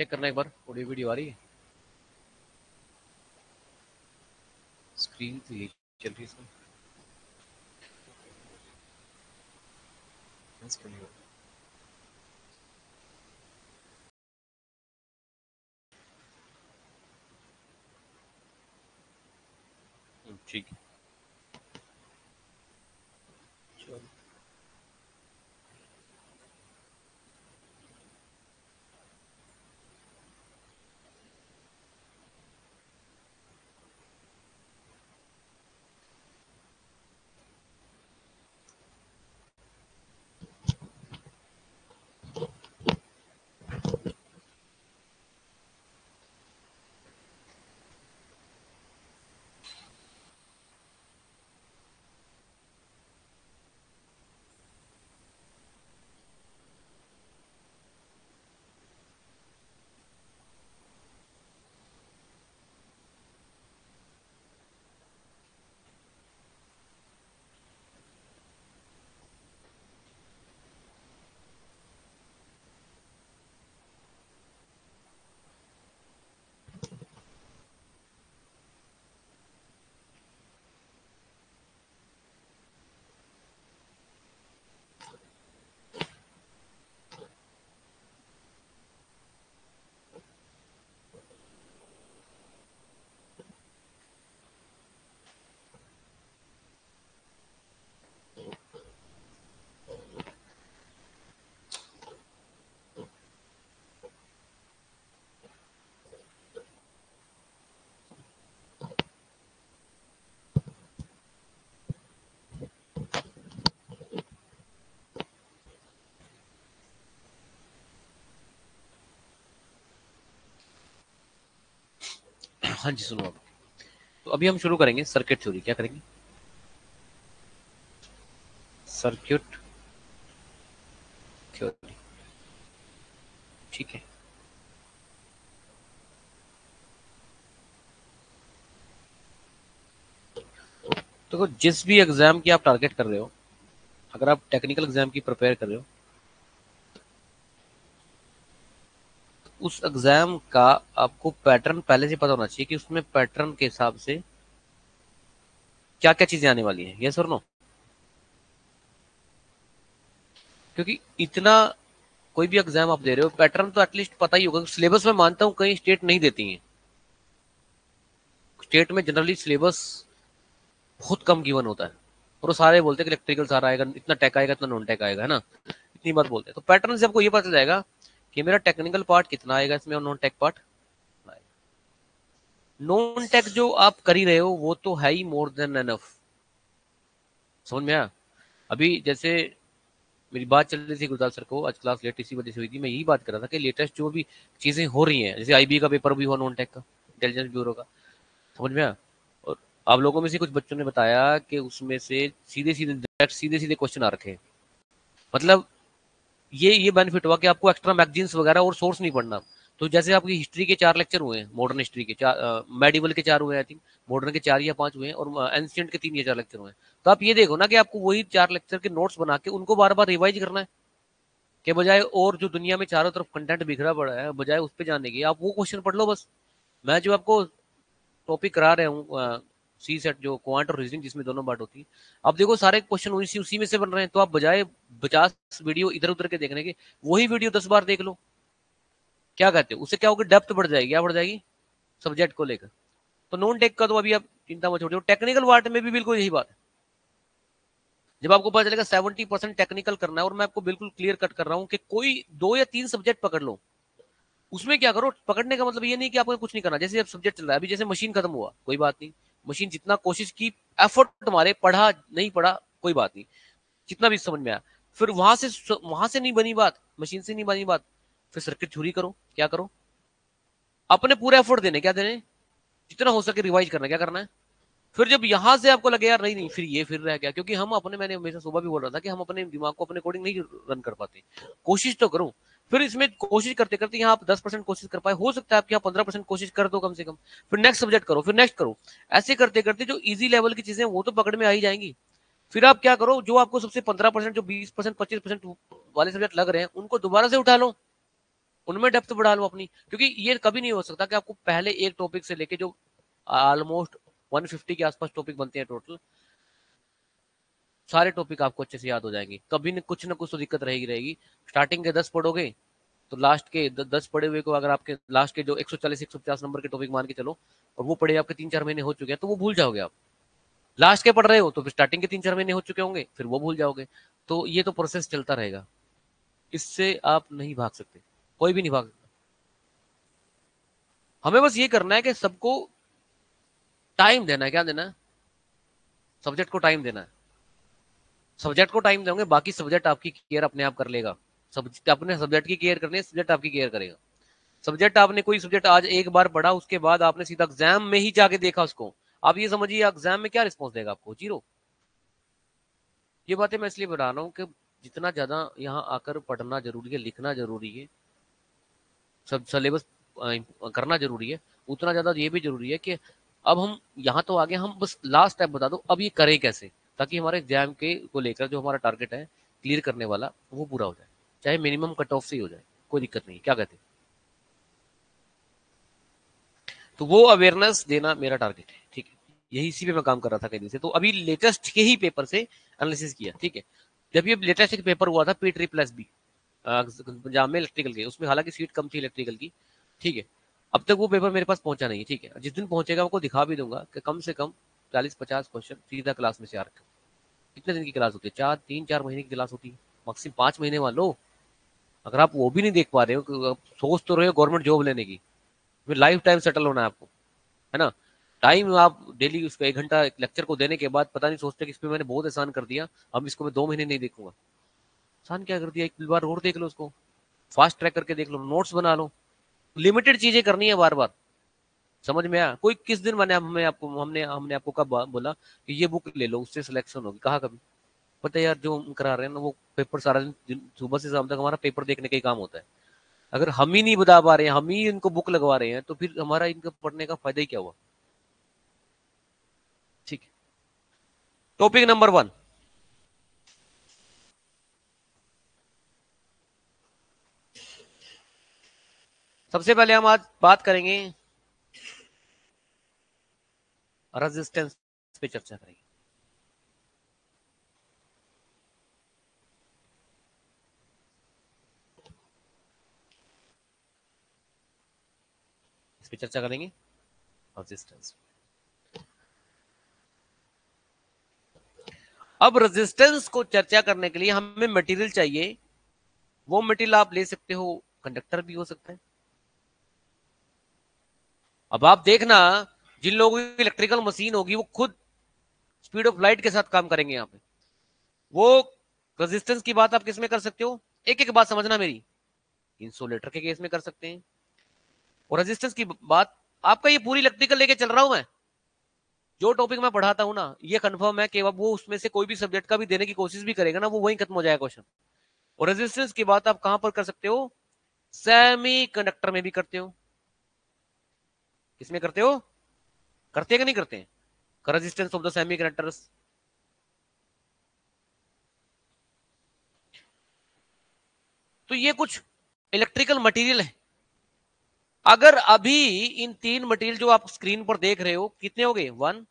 Check करना एक बार, audio video आ रही है? स्क्रीन तो यही चल रही है इसमें। क्यों नहीं हो रहा? ठीक है, चलो। हाँ जी, सुनो आप। तो अभी हम शुरू करेंगे सर्किट थ्योरी। क्या करेंगे? Circuit theory. ठीक है। तो जिस भी एग्जाम की आप टारगेट कर रहे हो, अगर आप टेक्निकल एग्जाम की प्रिपेयर कर रहे हो, उस एग्जाम का आपको पैटर्न पहले से पता होना चाहिए कि उसमें पैटर्न के हिसाब से क्या क्या चीजें आने वाली हैं। यस और नो? क्योंकि इतना कोई भी एग्जाम आप दे रहे हो, पैटर्न तो एटलीस्ट पता ही होगा। सिलेबस में मानता हूँ कई स्टेट नहीं देती हैं। स्टेट में जनरली सिलेबस बहुत कम गिवन होता है, और वो सारे बोलते हैं कि इलेक्ट्रिकल सारा आएगा, इतना टेक आएगा, इतना नॉन टेक आएगा, है ना? इतनी बात बोलते हैं। तो पैटर्न से आपको ये पता चल जाएगा कि मेरा टेक्निकल पार्ट कितना आएगा इसमें और non tech part. Non tech जो आप कर ही रहे हो वो तो है ही मोर देन एनफ। समझ में आया? अभी जैसे मेरी बात चल रही थी गुरदाल सर को, आज क्लास लेट इसी वजह से हुई थी। मैं यही बात कर रहा था कि लेटेस्ट जो भी चीजें हो रही हैं, जैसे आईबी का पेपर भी हुआ नॉन टेक का, इंटेलिजेंस ब्यूरो का। समझ में आया? और आप लोगों में से कुछ बच्चों ने बताया कि उसमें से सीधे सीधे डायरेक्ट सीधे सीधे क्वेश्चन आ रखे हैं। मतलब ये बेनिफिट हुआ कि आपको एक्स्ट्रा मैगजीन्स वगैरह और सोर्स नहीं पढ़ना। तो जैसे आपकी हिस्ट्री के 4 लेक्चर हुए हैं, मॉडर्न हिस्ट्री के 4, मेडिवल के 4 हुए हैं, आई थिंक मॉडर्न के 4 या 5 हुए हैं, और एंशियंट के 3 या 4 लेक्चर हुए हैं। तो आप ये देखो ना कि आपको वही 4 लेक्चर के नोट्स बना के उनको बार बार रिवाइज करना है, के बजाय और जो दुनिया में चारों तरफ कंटेंट बिखरा पड़ा है, बजाय उस पर जाने की आप वो क्वेश्चन पढ़ लो बस। मैं जो आपको टॉपिक करा रहा हूँ, सी सेट जो क्वांट और रीजनिंग जिसमें दोनों बात होती है, आप देखो सारे क्वेश्चन उसी में से बन रहे हैं। तो आप बजाय 50 वीडियो इधर उधर के देखने के, वही वीडियो 10 बार देख लो। क्या कहते हो? उससे क्या होगा? डेप्थ बढ़ जाएगी। क्या बढ़ जाएगी? सब्जेक्ट को लेकर। तो नॉन टेक का तो अभी आप चिंता मत छोड़िए, टेक्निकल पार्ट में भी बिल्कुल यही बात है। जब आपको पता चलेगा 70% टेक्निकल करना है, और मैं आपको बिल्कुल क्लियर कट कर रहा हूँ कि कोई 2 या 3 सब्जेक्ट पकड़ लो, उसमें क्या करो। पकड़ने का मतलब ये नहीं कि आपको कुछ नहीं करना। जैसे अब सब्जेक्ट चल रहा है, अभी जैसे मशीन खत्म हुआ, कोई बात नहीं। मशीन जितना कोशिश की, एफर्ट तुम्हारे, पढ़ा नहीं पढ़ा कोई बात नहीं, जितना भी समझ में आया, फिर वहां से नहीं बनी बात, मशीन से नहीं बनी बात, फिर सर्किट थ्योरी करो। क्या करो? अपने पूरे एफर्ट देने। क्या देने? जितना हो सके रिवाइज करना। क्या करना है? फिर जब यहां से आपको लगे यार नहीं नहीं, फिर ये फिर रह गया, क्योंकि हम अपने, मैंने हमेशा सुबह भी बोल रहा था कि हम अपने दिमाग को अपने अकॉर्डिंग नहीं रन कर पाते। कोशिश तो करो। फिर इसमें कोशिश करते करते यहाँ आप 10% कोशिश कर पाए, हो सकता है आपके यहाँ 15% कोशिश कर दो कम से कम। फिर नेक्स्ट सब्जेक्ट करो, फिर नेक्स्ट करो। ऐसे करते करते जो इजी लेवल की चीजें वो तो पकड़ में आ ही जाएंगी। फिर आप क्या करो, जो आपको सबसे 15%, जो 20%, 25% वाले सब्जेक्ट लग रहे हैं, उनको दोबारा से उठा लो। उनमें डेप्थ बढ़ा लो अपनी, क्योंकि ये कभी नहीं हो सकता कि आपको पहले एक टॉपिक से लेके जो ऑलमोस्ट 150 के आसपास टॉपिक बनते हैं टोटल, सारे टॉपिक आपको अच्छे से याद हो जाएंगे। कभी न कुछ तो दिक्कत रहेगी रहेगी। स्टार्टिंग के 10 पढ़ोगे तो लास्ट के 10 पढ़े हुए को, अगर आपके लास्ट के जो 140 150 नंबर के टॉपिक मान के चलो, और वो पढ़े आपके 3-4 महीने हो चुके हैं, तो वो भूल जाओगे आप। लास्ट के पढ़ रहे हो तो फिर स्टार्टिंग के 3-4 महीने हो चुके होंगे, फिर वो भूल जाओगे। तो ये तो प्रोसेस चलता रहेगा, इससे आप नहीं भाग सकते, कोई भी नहीं भाग सकता। हमें बस ये करना है कि सबको टाइम देना है। क्या देना है? सब्जेक्ट को टाइम देना है। सब्जेक्ट को टाइम दोगे, बाकी सब्जेक्ट आपकी केयर अपने आप कर लेगा। अपने सब्जेक्ट की केयर करनी है, सब्जेक्ट आपकी केयर करेगा। सब्जेक्ट आपने कोई सब्जेक्ट आज एक बार पढ़ा, उसके बाद आपने सीधा एग्जाम में ही जाके देखा उसको, आप ये समझिए एग्जाम में क्या रिस्पॉन्स देगा आपको? जीरो। ये बातें मैं इसलिए बता रहा हूँ कि जितना ज्यादा यहाँ आकर पढ़ना जरूरी है, लिखना जरूरी है, सब सिलेबस करना जरूरी है, उतना ज्यादा ये भी जरूरी है कि अब हम यहाँ तो आगे, हम बस लास्ट स्टेप बता दो अब ये करें कैसे, ताकि हमारे एग्जाम के को लेकर जो हमारा टारगेट है क्लियर करने वाला, वो पूरा हो जाए, चाहे मिनिमम कट ऑफ से ही हो जाए, कोई दिक्कत नहीं। क्या कहते हैं? तो वो अवेयरनेस देना मेरा टारगेट है, ठीक है। यही इसी पे मैं काम कर रहा था कई दिन से। तो अभी लेटेस्ट के ही पेपर से एनालिसिस किया, ठीक है। जब ये लेटेस्ट एक पेपर हुआ था P3+B पंजाब में इलेक्ट्रिकल के, उसमें हालांकि सीट कम थी इलेक्ट्रिकल की, ठीक है। अब तक वो पेपर मेरे पास पहुंचा नहीं है, ठीक है। जिस दिन पहुंचेगा आपको दिखा भी दूंगा कि कम से कम 40-50 क्वेश्चन सीधा क्लास में से आ रखे। कितने दिन की क्लास होती है? 3-4 महीने की क्लास होती है, मैक्सिमम 5 महीने मान लो। अगर आप वो भी नहीं देख पा रहे हो, आप सोच तो रहे हो गवर्नमेंट जॉब लेने की, फिर लाइफ टाइम सेटल होना है आपको, है ना। टाइम आप डेली उसको 1 घंटा लेक्चर को देने के बाद पता नहीं सोचते कि इस पे मैंने बहुत आसान कर दिया, अब इसको मैं 2 महीने नहीं देखूंगा। आसान क्या कर दिया, एक बार और देख लो उसको, फास्ट ट्रैक करके देख लो, नोट्स बना लो। लिमिटेड चीजें करनी है बार बार। समझ में आया? कोई किस दिन मैंने हमें आपको हमने हमने आपको कब बोला कि ये बुक ले लो उससे सिलेक्शन होगी? कहा कभी? पता है यार, जो हम करा रहे हैं ना, वो पेपर सारा दिन सुबह से शाम तक हमारा पेपर देखने का ही काम होता है। अगर हम ही नहीं बता पा रहे हैं, हम ही इनको बुक लगवा रहे हैं, तो फिर हमारा इनका पढ़ने का फायदा ही क्या हुआ? ठीक है। टॉपिक नंबर 1, सबसे पहले हम आज बात करेंगे रेजिस्टेंस पे, चर्चा करेंगे। इस पे चर्चा करेंगे, रेजिस्टेंस। अब रेजिस्टेंस को चर्चा करने के लिए हमें मटेरियल चाहिए। वो मटेरियल आप ले सकते हो, कंडक्टर भी हो सकता है। अब आप देखना, जिन लोगों की इलेक्ट्रिकल मशीन होगी वो खुद स्पीड ऑफ लाइट के साथ काम करेंगे यहाँ पे। वो रेजिस्टेंस की बात आप किस में कर सकते हो? एक एक बात समझना मेरी। इंसुलेटर के केस में कर सकते हैं। और रेजिस्टेंस की बात, आपका ये पूरी इलेक्ट्रिकल लेके चल रहा हूं मैं, जो टॉपिक मैं पढ़ाता हूं ना, ये कंफर्म है कि अब वो उसमें से कोई भी सब्जेक्ट का भी देने की कोशिश भी करेगा ना, वो वहीं खत्म हो जाएगा क्वेश्चन। और रेजिस्टेंस की बात आप कहां पर कर सकते हो? सेमी कंडक्टर में भी करते हो। किसमें करते हो? करते हैं कि नहीं करते हैं? Resistance of the semi conductors. तो ये कुछ इलेक्ट्रिकल मटेरियल है। अगर अभी इन 3 मटेरियल जो आप स्क्रीन पर देख रहे हो, कितने हो गए? 1,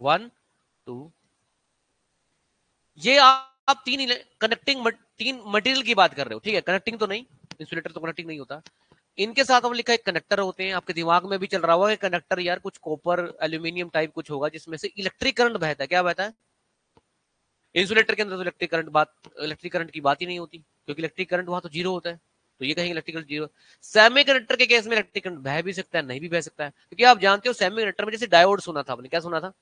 1, 2, ये आप तीन कनेक्टिंग 3 मटेरियल की बात कर रहे हो, ठीक है। कनेक्टिंग तो नहीं, इंसुलेटर तो कनेक्टिंग नहीं होता। इनके साथ हम लिखा है कंडक्टर होते हैं। आपके दिमाग में भी चल रहा होगा कि कंडक्टर यार कुछ कॉपर एल्यूमिनियम टाइप कुछ होगा जिसमें से इलेक्ट्रिक करंट बहता है। क्या बहता है? इंसुलेटर के अंदर तो इलेक्ट्रिक करंट की बात ही नहीं होती, क्योंकि इलेक्ट्रिक करंट वहां तो जीरो होता है। तो ये कहेंगे इलेक्ट्रिकल जीरो। सेमी कंडक्टर के केस में इलेक्ट्रिक करंट बह भी सकता है, नहीं भी बह सकता है, क्योंकि आप जानते हो सेमी कंडक्टर में जैसे डायोड सुना था आपने, क्या सुना था?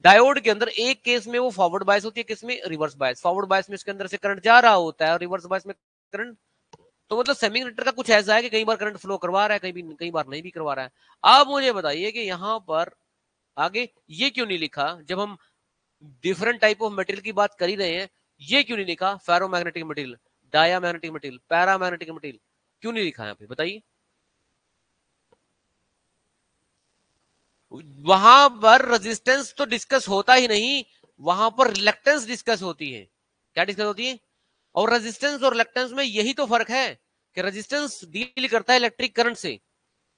डायोड के अंदर एक केस में वो फॉरवर्ड बायस होती है, किस में? Reverse bias. फॉरवर्ड बायस में इसके अंदर से करंट जा रहा होता है, और रिवर्स बायस में करंट। तो मतलब सेमीकंडक्टर का कुछ ऐसा है कि कई बार करंट फ्लो करवा रहा है, कई बार नहीं भी करवा रहा है। आप मुझे बताइए कि यहां पर आगे ये क्यों नहीं लिखा, जब हम डिफरेंट टाइप ऑफ मटेरियल की बात कर ही रहे हैं? ये क्यों नहीं लिखा ferromagnetic material, diamagnetic material, paramagnetic material, क्यों नहीं लिखा यहाँ पे बताइए? वहां पर रेजिस्टेंस तो डिस्कस होता ही नहीं, वहां पर रिलक्टेंस डिस्कस होती है। क्या डिस्कस होती है? और रेजिस्टेंस और रिलक्टेंस में यही तो फर्क है कि रेजिस्टेंस डील करता है इलेक्ट्रिक करंट से।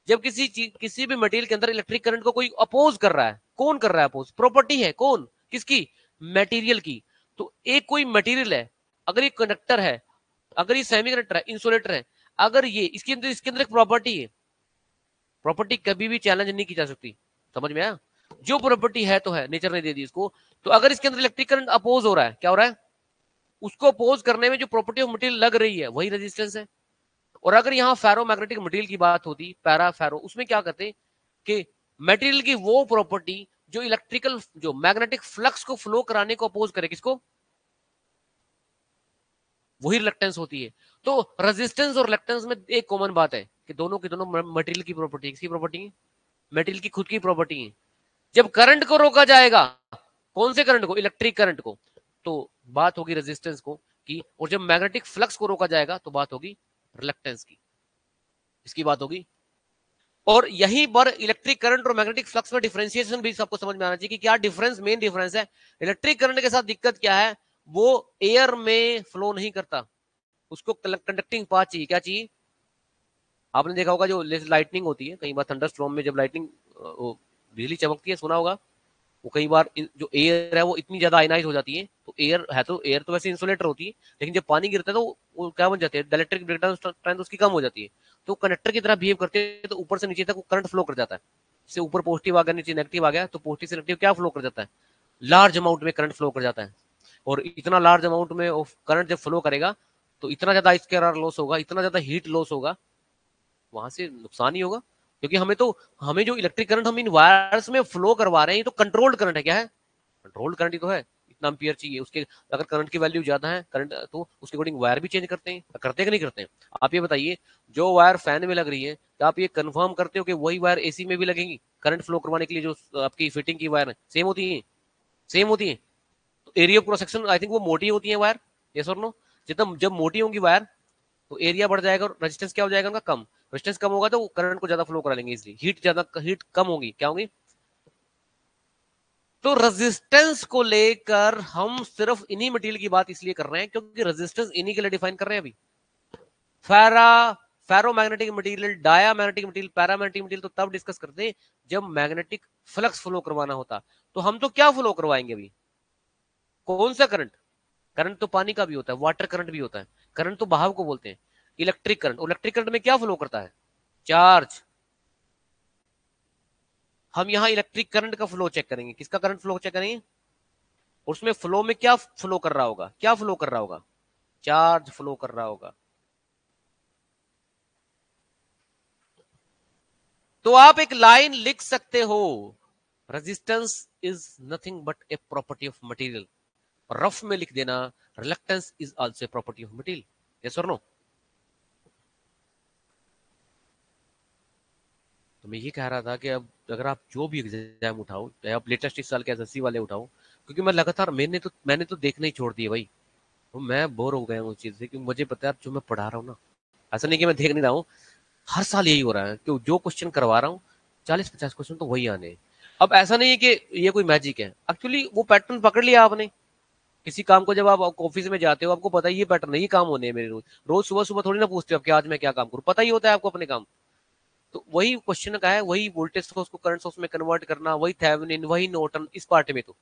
जब किसी चीज, किसी भी मटेरियल के अंदर इलेक्ट्रिक करंट को कोई अपोज कर रहा है, कौन कर रहा है अपोज? प्रॉपर्टी है कौन, किसकी? मटेरियल की। तो एक कोई मटेरियल है, अगर ये कंडक्टर है, अगर ये सेमीकंडक्टर है, इंसुलेटर है, अगर ये इसके अंदर एक प्रॉपर्टी है, प्रॉपर्टी कभी भी चैलेंज नहीं की जा सकती। समझ में आया? जो प्रॉपर्टी है तो है, नेचर ने दे दी इसको। तो अगर इसके अंदर इलेक्ट्रिक करंट अपोज हो रहा है, क्या हो रहा है? उसको अपोज करने में जो प्रॉपर्टी ऑफ मटेरियल लग रही है वही रेजिस्टेंस है। और अगर यहाँ फेरोमैग्नेटिक मटेरियल की बात होती, पैरा फेरो, उसमें क्या करते कि मटेरियल की वो प्रॉपर्टी जो इलेक्ट्रिकल, जो मैग्नेटिक फ्लक्स को फ्लो कराने को अपोज करे, किसको? वही रिलक्टेंस होती है। तो रेजिस्टेंस और रिलक्टेंस में एक कॉमन बात है कि दोनों की दोनों मटेरियल की प्रॉपर्टी, किसकी प्रॉपर्टी है? मटेरियल की खुद की प्रॉपर्टी है। जब करंट को रोका जाएगा, कौन से करंट को? इलेक्ट्रिक करंट को, तो बात होगी रेजिस्टेंस को की। और जब मैग्नेटिक फ्लक्स को रोका जाएगा तो बात होगी रिलक्टेंस की, इसकी बात होगी। और यहीं पर इलेक्ट्रिक करंट और मैग्नेटिक फ्लक्स में डिफरेंशिएशन भी सबको समझ में आना चाहिए कि क्या डिफरेंस, मेन डिफरेंस है। इलेक्ट्रिक करंट के साथ दिक्कत क्या है? वो एयर में फ्लो नहीं करता, उसको कंडक्टिंग पाथ चाहिए। क्या चाहिए? आपने देखा होगा जो लाइटनिंग होती है, कई बार थंडर स्टॉर्म में जब लाइटनिंग, बिजली चमकती है, सुना होगा। वो कई बार जो एयर है वो इतनी ज्यादा आयनाइज हो जाती है, तो एयर है, तो एयर तो वैसे इंसुलेटर होती है, लेकिन जब पानी गिरता है तो वो क्या बन जाते हैं? इलेक्ट्रिक ब्रेकडाउन स्ट्रेंथ उसकी कम हो जाती है, तो कंडक्टर की तरह बिहेव करते हैं, तो ऊपर से नीचे तक करंट फ्लो कर जाता है। जैसे ऊपर पॉजिटिव आ गया, नीचे नेगेटिव आ गया, तो पॉजिटिव से नेगेटिव क्या फ्लो कर जाता है? लार्ज अमाउंट में करंट फ्लो कर जाता है। और इतना लार्ज अमाउंट में करंट जब फ्लो करेगा तो इतना ज्यादा स्केलर लॉस होगा, इतना ज्यादा हीट लॉस होगा, वहां से नुकसान ही होगा। क्योंकि हमें जो इलेक्ट्रिक करंट हम इन वायर्स में फ्लो करवा रहे हैं, ये तो कंट्रोल्ड करंट है। क्या है? कंट्रोल्ड करंट ही तो है। इतना एम्पियर चाहिए उसके, अगर करंट की वैल्यू ज्यादा है करंट, तो उसके अकॉर्डिंग वायर भी चेंज करते हैं, करते हैं कि नहीं करते हैं? आप ये बताइए, जो वायर फैन में लग रही है, क्या आप ये कंफर्म करते हो कि वही वायर एसी में भी लगेंगी करंट फ्लो करवाने के लिए? जो आपकी फिटिंग की वायर है सेम होती है, सेम होती है। तो area cross section I think वो मोटी होती है वायर, यस और नो? जितना जब मोटी होंगी वायर तो एरिया बढ़ जाएगा और रेजिस्टेंस क्या हो जाएगा उनका? कम। रेजिस्टेंस कम होगा तो करंट को ज्यादा फ्लो करा लेंगे, इसलिए हीट ज्यादा, हीट कम होगी, क्या होगी? तो रेजिस्टेंस को लेकर हम सिर्फ इन्हीं मटेरियल की बात इसलिए कर रहे हैं क्योंकि रेजिस्टेंस इन्हीं के लिए डिफाइन कर रहे हैं अभी। फेरा ferromagnetic material, diamagnetic material, paramagnetic material तो तब डिस्कस करते हैं जब मैग्नेटिक फ्लक्स फ्लो करवाना होता। तो हम तो क्या फ्लो करवाएंगे अभी? कौन सा करंट? करंट तो पानी का भी होता है, वाटर करंट भी होता है। करंट तो बहाव को बोलते हैं। इलेक्ट्रिक करंट, इलेक्ट्रिक करंट में क्या फ्लो करता है? चार्ज। हम यहाँ इलेक्ट्रिक करंट का फ्लो चेक करेंगे, किसका करंट फ्लो चेक करेंगे? उसमें फ्लो में क्या फ्लो कर रहा होगा? क्या फ्लो कर रहा होगा? चार्ज फ्लो कर रहा होगा। तो आप एक लाइन लिख सकते हो, resistance is nothing but a property of material. Rough में लिख देना, reluctance is also a property of material. Yes और नो? तो मैं ये कह रहा था कि अब अगर आप जो भी एग्जाम उठाओ, चाहे आप लेटेस्ट इस साल के एसएससी वाले उठाओ, क्योंकि मैं लगातार, मैंने तो देखना ही छोड़ दिया भाई। तो मैं बोर हो गया हूँ उस चीज से, क्योंकि मुझे पता है जो मैं पढ़ा रहा हूँ ना, ऐसा नहीं कि मैं देख नहीं रहा हूँ, हर साल यही हो रहा है कि जो क्वेश्चन करवा रहा हूँ 40-50 क्वेश्चन तो वही आने हैं। अब ऐसा नहीं है कि ये कोई मैजिक है, एक्चुअली वो पैटर्न पकड़ लिया आपने। किसी काम को जब आप ऑफिस में जाते हो, आपको पता है ये पैटर्न है, ये काम होने हैं मेरे रोज। रोज सुबह सुबह थोड़ी ना पूछते हो कि आज मैं क्या काम करूँ, पता ही होता है आपको अपने काम। तो वही क्वेश्चन का है, वही वोल्टेज सोर्स को करंट सोर्स में कन्वर्ट करना, वही थेवेनिन, वही नॉर्टन, इस पार्ट में तो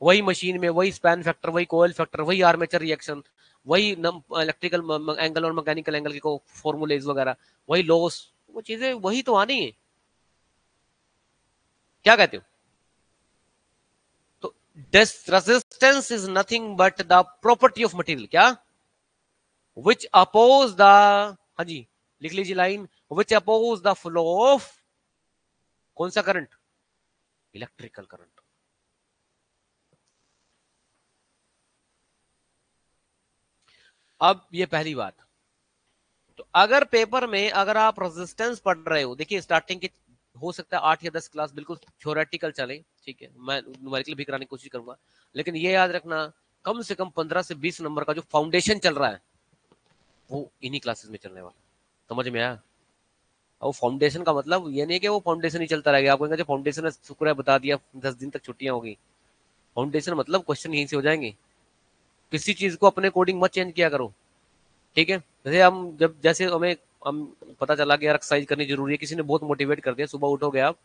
वही मशीन में, वही स्पैन फैक्टर, वही कोयल फैक्टर, वही आर्मेचर रिएक्शन, वही इलेक्ट्रिकल एंगल और मैकेनिकल एंगल के फॉर्मूलेज वगैरह, वही लॉस, वो चीजें वही तो आनी है। क्या कहते हो? तो resistance is nothing but the property of material, क्या? विच अपोज द, हाँ जी, लिख लीजिए line, which oppose the flow of कौन सा करंट? Electrical current. अब ये पहली बात। तो अगर पेपर में अगर आप रेजिस्टेंस पढ़ रहे हो, देखिए स्टार्टिंग के हो सकता है 8 या 10 क्लास बिल्कुल थ्योरेटिकल चले, ठीक है, मैं न्यूमेरिकल भी कराने की कोशिश करूंगा, लेकिन ये याद रखना कम से कम 15 से 20 नंबर का जो फाउंडेशन चल रहा है वो इन्हीं क्लासेस में चलने वाला। समझ में आया? और फाउंडेशन का मतलब ये नहीं कि वो फाउंडेशन ही चलता रहेगा, आपको जो फाउंडेशन है शुक्र है बता दिया 10 दिन तक छुट्टियां होगी। फाउंडेशन मतलब क्वेश्चन यहीं से हो जाएंगे, किसी चीज को अपने कोडिंग मत चेंज किया करो, ठीक है। जैसे हम जब जैसे हम पता चला कि यार एक्सरसाइज करनी जरूरी है, किसी ने बहुत मोटिवेट कर दिया, सुबह उठोगे आप,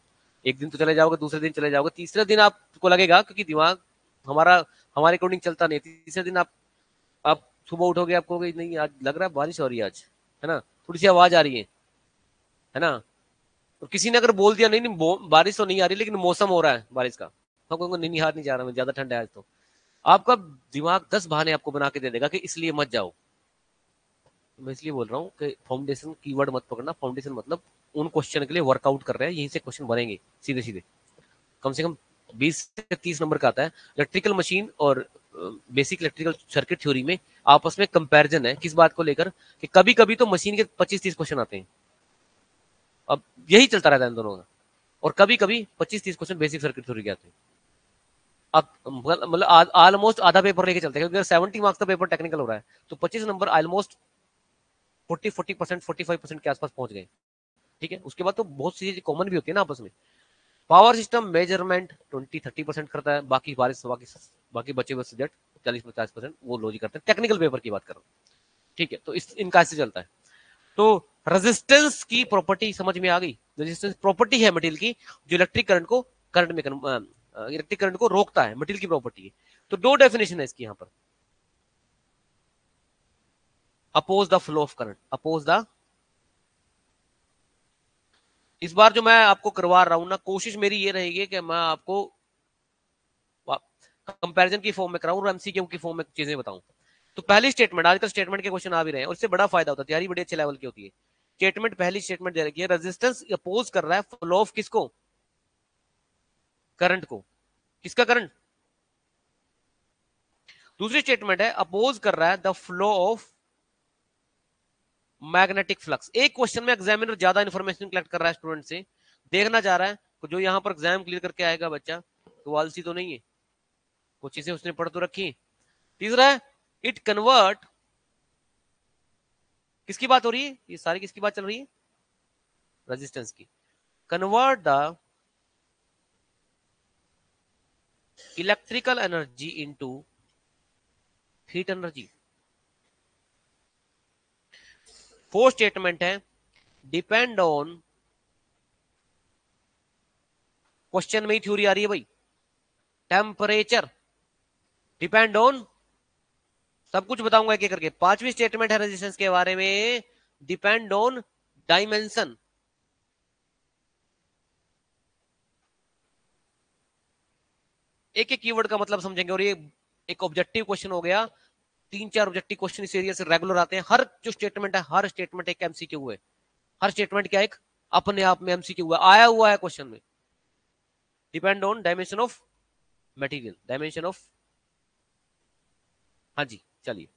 एक दिन तो चले जाओगे, दूसरे दिन चले जाओगे, तीसरे दिन आपको लगेगा, क्योंकि दिमाग हमारा हमारे अकॉर्डिंग चलता नहीं, तीसरे दिन आप सुबह उठोगे, आपको नहीं आज लग रहा है बारिश हो रही है आज, है ना, थोड़ी सी आवाज आ रही है ना, और किसी ने अगर बोल दिया नहीं नहीं बारिश तो नहीं आ रही लेकिन मौसम हो रहा है बारिश का, हम कहोगे नहीं नहीं हार नहीं जा रहा, मैं ज्यादा ठंड है आज, तो आपका दिमाग 10 बहाने आपको बना के दे देगा कि इसलिए मत जाओ। मैं इसलिए बोल रहा हूँ कि फाउंडेशन कीवर्ड मत पकड़ना, फाउंडेशन मतलब उन क्वेश्चन के लिए वर्कआउट कर रहे हैं, यहीं से क्वेश्चन बनेंगे सीधे सीधे, कम से कम 20 से 30 नंबर का आता है। इलेक्ट्रिकल मशीन और बेसिक इलेक्ट्रिकल सर्किट थ्योरी में आपस में कंपैरिजन है, किस बात को लेकर, कि कभी कभी तो मशीन के 25-30 क्वेश्चन आते हैं, अब यही चलता रहता है इन दोनों का, और कभी कभी 25-30 क्वेश्चन बेसिक सर्किट थ्योरी के आते हैं। अब मतलब ऑलमोस्ट आधा पेपर लेके चलते हैं, क्योंकि 70 मार्क्स का पेपर टेक्निकल हो रहा है, तो 25 नंबर ऑलमोस्ट 40% 45% के आसपास पहुंच गए, ठीक है। उसके बाद तो बहुत सी चीजें कॉमन भी होती है ना आपस में। पावर सिस्टम मेजरमेंट 20-30% करता है, बाकी बाकी बचे हुए सब्जेक्ट 40-50% वो लॉजिक करते हैं, टेक्निकल पेपर की बात कर रहा हूँ, ठीक है। तो इनका ऐसे चलता है। तो रेजिस्टेंस की प्रॉपर्टी समझ में आ गई, रेजिस्टेंस प्रॉपर्टी है मटेरियल की जो इलेक्ट्रिक करंट को रोकता है, मटेरियल की प्रॉपर्टी है। तो दो डेफिनेशन है इसकी यहाँ पर, oppose the flow of current, oppose the, इस बार जो मैं आपको करवा रहा हूं ना, कोशिश मेरी ये रहेगी कि मैं आपको कंपैरिजन की फॉर्म में कराऊं और एमसीक्यू की फॉर्म में चीजें बताऊं। तो पहली स्टेटमेंट, आजकल स्टेटमेंट के क्वेश्चन आ भी रहे हैं और इससे बड़ा फायदा होता है, तैयारी बड़ी अच्छे लेवल की होती है। स्टेटमेंट, पहली स्टेटमेंट दे रखी है, रेजिस्टेंस अपोज कर रहा है फ्लो ऑफ किसको, करंट को, किसका करंट। दूसरी स्टेटमेंट है अपोज कर रहा है the flow of magnetic flux. एक क्वेश्चन में एग्जामिनर ज्यादा इंफॉर्मेशन कलेक्ट कर रहा है स्टूडेंट से, देखना चाह रहा है जो यहाँ पर एग्जाम क्लियर करके आएगा बच्चा तो आलसी तो नहीं है, कुछ चीजें उसने पढ़ तो रखी। तीसरा है इट कन्वर्ट, किसकी बात हो रही है, ये सारी किसकी बात चल रही है, रेजिस्टेंस की। Convert the electrical energy into heat energy. Fourth statement है डिपेंड ऑन, क्वेश्चन में ही थ्योरी आ रही है भाई, टेम्परेचर, डिपेंड ऑन, सब कुछ बताऊंगा एक एक करके। पांचवी स्टेटमेंट है रेजिस्टेंस के बारे में, डिपेंड ऑन डायमेंशन। एक एक कीवर्ड का मतलब समझेंगे, और ये एक ऑब्जेक्टिव क्वेश्चन हो गया, 3-4 ऑब्जेक्टिव क्वेश्चन इस एरिया से रेगुलर आते हैं। हर जो स्टेटमेंट है, हर स्टेटमेंट एक एमसीक्यू है, हर स्टेटमेंट क्या एक अपने आप में एमसीक्यू है, आया हुआ है क्वेश्चन में। Depend on dimension of material, dimension of, हाँ जी चलिए,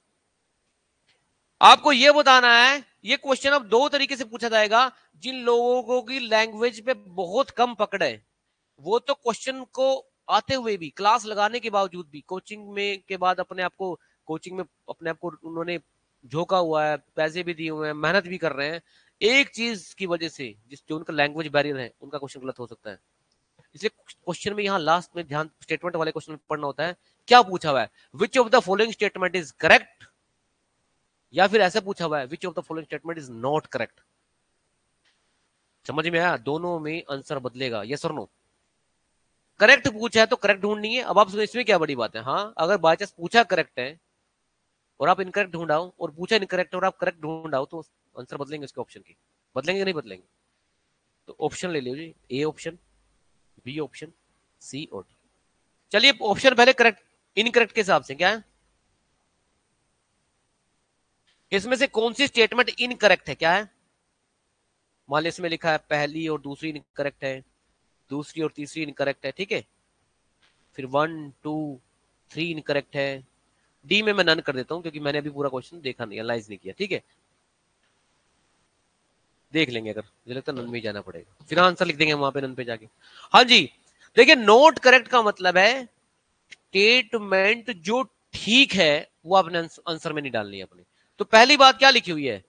आपको यह बताना है, ये क्वेश्चन अब दो तरीके से पूछा जाएगा। जिन लोगों की लैंग्वेज पे बहुत कम पकड़ है वो तो क्वेश्चन को आते हुए भी, क्लास लगाने के बावजूद भी, कोचिंग में के बाद अपने आप को, कोचिंग में अपने आप को उन्होंने झोंका हुआ है, पैसे भी दिए हुए हैं, मेहनत भी कर रहे हैं, एक चीज की वजह से जिस जो उनका लैंग्वेज बैरियर है उनका क्वेश्चन गलत हो सकता है। इसलिए क्वेश्चन में यहाँ लास्ट में ध्यान स्टेटमेंट वाले क्वेश्चन में पढ़ना होता है, क्या पूछा हुआ है, which of the following statement is correct, या फिर ऐसा पूछा हुआ है which of the following statement is not correct. समझ में आया, दोनों में आंसर बदलेगा, यस और नो। करेक्ट पूछा है तो करेक्ट ढूंढनी है। अब आप इसमें क्या बड़ी बात है, हाँ अगर बाय चांस पूछा करेक्ट है और आप इनकरेक्ट ढूंढाओ, और पूछा इनकरेक्ट और आप करेक्ट ढूंढाओ, तो आंसर बदलेंगे उसके ऑप्शन की, बदलेंगे कि नहीं बदलेंगे। तो ऑप्शन ले लीजिए, ए ऑप्शन, बी ऑप्शन, सी और डी। चलिए ऑप्शन पहले करेक्ट इनकरेक्ट के हिसाब से क्या है, इसमें से कौन सी स्टेटमेंट इनकरेक्ट है, क्या है। मान लीजिए इसमें लिखा है पहली और दूसरी इनकरेक्ट है, दूसरी और तीसरी इनकरेक्ट है, ठीक है, फिर 1 2 3 इनकरेक्ट है। डी में मैं नन कर देता हूं क्योंकि मैंने अभी पूरा क्वेश्चन देखा नहीं, एनालाइज नहीं किया, ठीक है। देख लेंगे, अगर मुझे लगता है नन में ही जाना पड़ेगा, फिर आंसर लिख देंगे वहां पे नन पे जाके। हाँ जी, देखिए नोट करेक्ट का मतलब है स्टेटमेंट जो ठीक है वो आपने आंसर में नहीं डालनी है अपने। तो पहली बात क्या लिखी हुई है,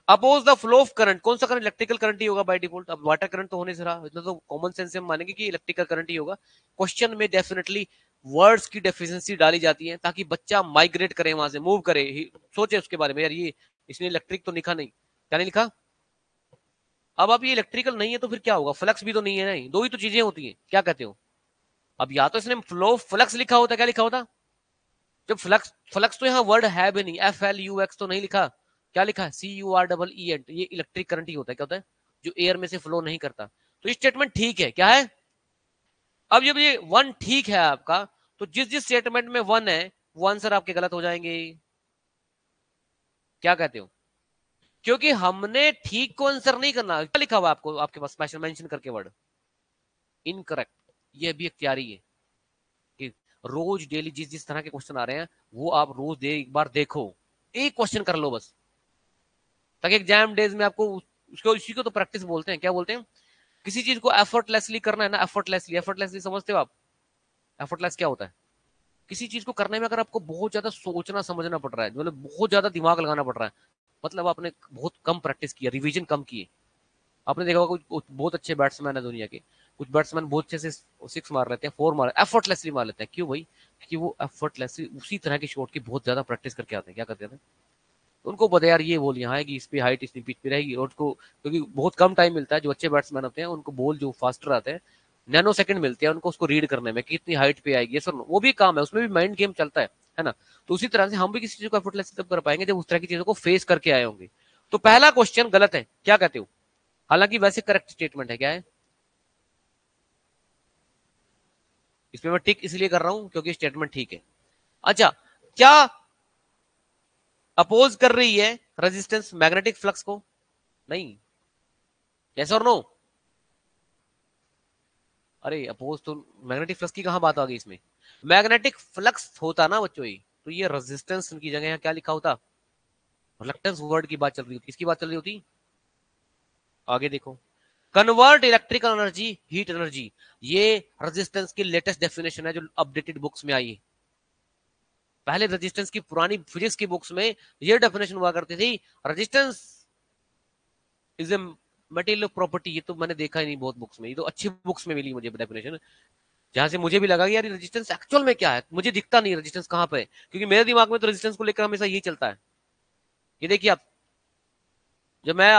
oppose the flow of current, कौन सा करंट, इलेक्ट्रिकल करंट ही होगा बाय डिफॉल्ट। अब वाटर करंट तो होने से रहा, इतना तो कॉमन सेंस से हम मानेंगे कि इलेक्ट्रिकल करंट ही होगा। क्वेश्चन में डेफिनेटली वर्ड्स की डेफिशिएंसी डाली जाती है ताकि बच्चा माइग्रेट करे, वहां से मूव करे, सोचे उसके बारे में, यार ये इसने इलेक्ट्रिक तो लिखा नहीं, क्या नहीं लिखा। अब ये इलेक्ट्रिकल नहीं है तो फिर क्या होगा, फ्लक्स भी तो नहीं है, नहीं, दो ही तो चीजें होती हैं, क्या कहते हो। अब या तो इसने फ्लो फ्लक्स लिखा होता, क्या लिखा होता, जब फ्लक्स, फ्लक्स तो यहाँ वर्ड है भी नहीं, FLUX तो नहीं लिखा, क्या लिखा है CUREENT, ये इलेक्ट्रिक करंट ही होता है, क्या होता है, जो एयर में से फ्लो नहीं करता। तो ये स्टेटमेंट ठीक है, क्या है। अब जब ये वन ठीक है आपका, तो जिस जिस स्टेटमेंट में वन है वो आंसर आपके गलत हो जाएंगे, क्या कहते हो। क्योंकि हमने ठीक को आंसर नहीं करना, क्या लिखा हुआ आपको, आपके पास स्पेशल मेंशन करके वर्ड इनकरेक्ट, ये भी एक तैयारी है कि रोज डेली जिस जिस तरह के क्वेश्चन आ रहे हैं वो आप रोज एक बार देखो, एक क्वेश्चन कर लो बस, ताकि एग्जाम डेज में आपको उसको, इसी को तो प्रैक्टिस बोलते हैं, क्या बोलते हैं, किसी चीज को एफर्टलेसली करना है ना, एफर्टलेसली, एफर्टलेसली समझते हो आप, एफर्टलेस क्या होता है, किसी चीज को करने में अगर आपको बहुत ज्यादा सोचना समझना पड़ रहा है, मतलब बहुत ज्यादा दिमाग लगाना पड़ रहा है, मतलब आपने बहुत कम प्रैक्टिस किया, रिवीजन कम किए। आपने देखा होगा कुछ बहुत अच्छे बैट्समैन है दुनिया के, कुछ बैट्समैन बहुत अच्छे से सिक्स मार लेते हैं, फोर मार, एफर्टलेसली मार लेते हैं, क्यों भाई, क्योंकि वो एफर्टलेसली उसी तरह के शॉट की बहुत ज्यादा प्रैक्टिस करके आते हैं, क्या करते हैं, उनको पता है यार ये बॉल यहाँ आएगी, इस पे हाइट इतनी पिच पे रहेगी, और उसको क्योंकि बहुत कम टाइम मिलता है, जो अच्छे बैट्समैन होते हैं उनको बॉल जो फास्टर आते हैं, नैनो सेकंड मिलते हैं उनको उसको रीड करने में कि कितनी हाइट पे आएगी, सर वो भी काम है, उसमें भी माइंड गेम चलता है ना। तो उसी तरह से हम भी किसी चीज को एफर्टलेस तब कर पाएंगे जब उस तरह की चीजों को फेस करके आए होंगे। तो पहला क्वेश्चन गलत है, क्या कहते हो, हालांकि वैसे करेक्ट स्टेटमेंट है, क्या है, इसमें मैं टिक इसलिए कर रहा हूं क्योंकि स्टेटमेंट ठीक है। अच्छा, क्या अपोज कर रही है रेजिस्टेंस मैग्नेटिक फ्लक्स को, नहीं, यस और नो। अरे अपोज तो, मैग्नेटिक फ्लक्स की कहां बात आ गई इसमें, मैग्नेटिक फ्लक्स होता ना बच्चों ही, तो ये रेजिस्टेंस की जगह यहाँ क्या लिखा होता, रिलक्टेंस वर्ड की बात चल रही होती, किसकी बात चल रही होती, आगे देखो, convert electrical energy heat energy, ये रेजिस्टेंस की लेटेस्ट डेफिनेशन है जो अपडेटेड बुक्स में आई है। पहले रेजिस्टेंस की पुरानी फिजिक्स की बुक्स में ये डेफिनेशन हुआ करती थी, resistance is a material property, ये तो मैंने देखा ही नहीं बहुत बुक्स में, ये तो अच्छी बुक्स में मिली मुझे डेफिनेशन, जहां से मुझे भी लगा कि यार रेजिस्टेंस एक्चुअल में क्या है, मुझे दिखता नहीं रेजिस्टेंस कहां पे है, क्योंकि मेरे दिमाग में तो रेजिस्टेंस को लेकर हमेशा यही चलता है। ये देखिए आप, जब मैं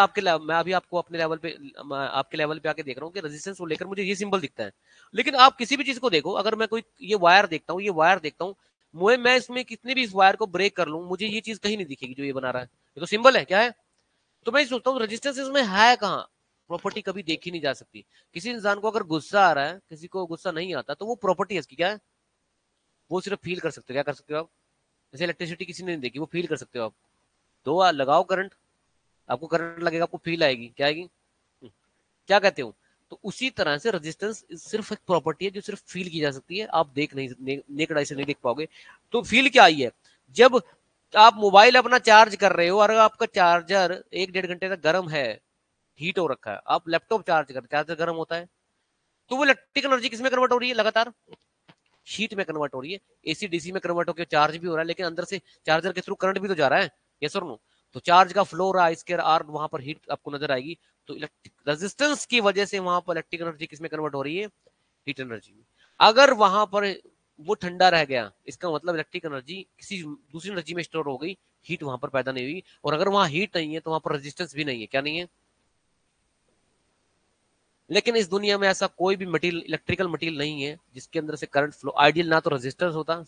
अभी आपको अपने लेवल पे, आपके लेवल पे आके देख रहा हूँ कि रेजिस्टेंस को लेकर मुझे ये सिंबल दिखता है, लेकिन आप किसी भी चीज को देखो, अगर मैं कोई ये वायर देखता हूँ, ये वायर देखता हूँ, मुझे, मैं इसमें कितने भी इस वायर को ब्रेक कर लूं, मुझे ये चीज कहीं नहीं दिखेगी जो ये बना रहा है, ये तो सिंबल है, क्या है। तो मैं सोचता हूँ रेजिस्टेंस इसमें है कहाँ, प्रॉपर्टी कभी देखी नहीं जा सकती। किसी इंसान को अगर गुस्सा आ रहा है, किसी को गुस्सा नहीं आता, तो वो प्रॉपर्टी है इसकी, क्या है, वो सिर्फ फील कर सकते हो, क्या कर सकते हो आप, जैसे इलेक्ट्रिसिटी किसी ने नहीं देखी, वो फील कर सकते हो आप, तो लगाओ करंट, आपको करंट लगेगा, आपको फील आएगी, क्या आएगी, क्या कहते हो। तो उसी तरह से रेजिस्टेंस सिर्फ एक प्रॉपर्टी है जो सिर्फ फील की जा सकती है, आप देख नहीं, नेकड आई से नहीं देख पाओगे। तो फील क्या आई है, जब आप मोबाइल अपना चार्ज कर रहे हो और आपका चार्जर 1-1.5 घंटे तक गर्म है, हीट हो रखा है, आप लैपटॉप चार्ज कर, चार्जर गर्म होता है, तो वो इलेक्ट्रिकल एनर्जी किसमें कन्वर्ट हो रही है, लगातार हीट में कन्वर्ट हो रही है, एसी डीसी में कन्वर्ट होकर चार्ज भी हो रहा है, लेकिन अंदर से चार्जर के थ्रू करंट भी तो जा रहा है, यस और नो। तो चार्ज का फ्लो रहा है, इसके आर वहां पर हीट आपको नजर आएगी, तो इलेक्ट्रिक रेजिस्टेंस की वजह से वहां पर इलेक्ट्रिक एनर्जी किसमें कन्वर्ट हो रही है, हीट एनर्जी में। अगर वहां पर वो ठंडा रह गया, इसका मतलब इलेक्ट्रिक एनर्जी किसी दूसरी एनर्जी में स्टोर हो गई, हीट वहां पर पैदा नहीं हुई, और अगर वहां हीट नहीं है तो वहां पर रेजिस्टेंस भी नहीं है, क्या नहीं है। लेकिन इस दुनिया में ऐसा कोई भी मटेरियल, इलेक्ट्रिकल मटेरियल नहीं है जिसके अंदर से करंट फ्लो, आइडियल ना तो रेजिस्टेंस होता,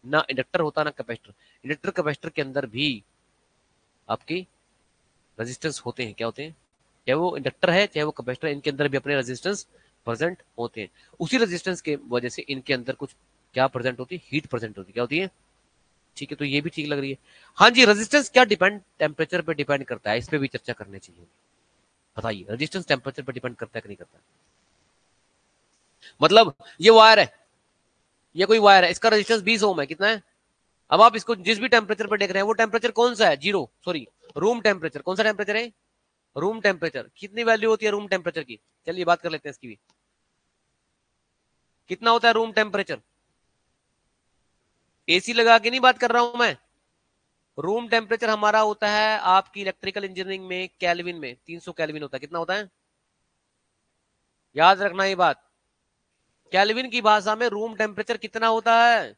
ना इंडक्टर होता, ना कैपेसिटर। इंडक्टर कैपेसिटर के अंदर भी आपकी रेजिस्टेंस होते हैं, क्या होते हैं, चाहे वो इंडक्टर है चाहे वो कैपेसिटर, इनके अंदर भी अपने रेजिस्टेंस प्रेजेंट होते हैं। उसी रेजिस्टेंस के वजह से इनके अंदर कुछ क्या प्रेजेंट होती है, हीट प्रेजेंट होती है, क्या होती है। ठीक है, तो ये भी ठीक लग रही है। हाँ जी, रेजिस्टेंस क्या डिपेंड, टेम्परेचर पे डिपेंड करता है, इस पे भी चर्चा करनी चाहिए। बताइए, रेजिस्टेंस टेम्परेचर पे डिपेंड करता है कि नहीं करता। मतलब ये वायर है, ये कोई वायर है, इसका रेजिस्टेंस 20 ओम है, कितना है। अब आप इसको जिस भी टेम्परेचर पर देख रहे हैं वो टेम्परेचर कौन सा है, जीरो, सॉरी, रूम टेम्परेचर, कौन सा टेम्परेचर है, रूम टेम्परेचर कितनी वैल्यू होती है रूम टेम्परेचर की? चलिए बात कर लेते हैं इसकी भी। कितना होता है रूम टेम्परेचर? एसी लगा के नहीं बात कर रहा हूं मैं। रूम टेम्परेचर हमारा होता है आपकी इलेक्ट्रिकल इंजीनियरिंग में केल्विन में 300 केल्विन होता है। कितना होता है? याद रखना ये बात। केल्विन की भाषा में रूम टेम्परेचर कितना होता है?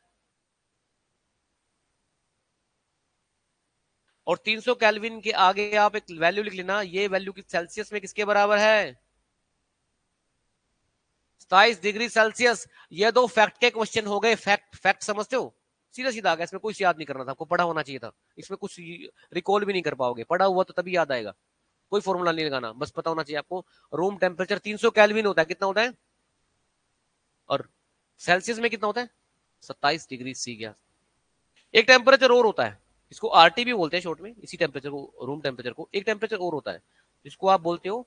और 300 केल्विन के आगे आप एक वैल्यू लिख लेना, ये वैल्यू की सेल्सियस में किसके बराबर है? 27 डिग्री सेल्सियस। ये दो फैक्ट के क्वेश्चन हो गए। फैक्ट फैक्ट समझते हो? सीधा सीधा आ गया, इसमें कुछ याद नहीं करना था आपको, पढ़ा होना चाहिए था। इसमें कुछ रिकॉल भी नहीं कर पाओगे, पढ़ा हुआ तो तभी याद आएगा। कोई फॉर्मूला नहीं लगाना, बस पता होना चाहिए आपको। रूम टेम्परेचर 300 केल्विन होता है। कितना होता है? और सेल्सियस में कितना होता है? 27 डिग्री सी। एक टेम्परेचर और होता है, इसको आरटी भी बोलते हैं शॉर्ट में, इसी टेम्परेचर को, रूम टेम्परेचर को। एक टेम्परेचर और होता है जिसको आप बोलते हो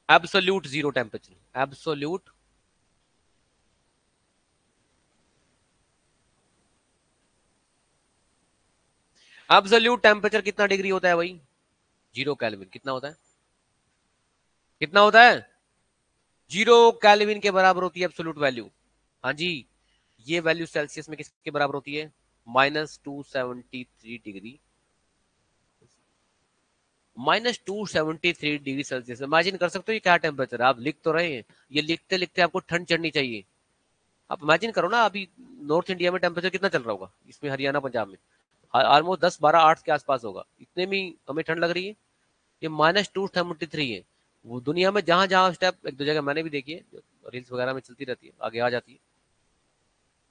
absolute zero temperature. Absolute absolute temperature कितना डिग्री होता है भाई? 0 केल्विन। कितना होता है? कितना होता है? 0 केल्विन के बराबर होती है एब्सोल्यूट वैल्यू। हाँ जी। ये वैल्यू सेल्सियस में किसके बराबर होती है? -273 डिग्री। -273 degree Celsius. इमेजिन कर सकते हो ये क्या टेम्परेचर है? आप लिख तो रहे हैं, ये लिखते लिखते आपको ठंड चढ़नी चाहिए। आप इमेजिन करो ना, अभी नॉर्थ इंडिया में टेम्परेचर कितना चल रहा होगा, इसमें हरियाणा पंजाब में ऑलमोस्ट 10, 12, 8 के आसपास होगा। इतने में हमें ठंड लग रही है। ये -273 है। वो दुनिया में जहां जहां स्टेप, एक दो जगह मैंने भी देखी है, रील्स वगैरह में चलती रहती है, आगे आ जाती है।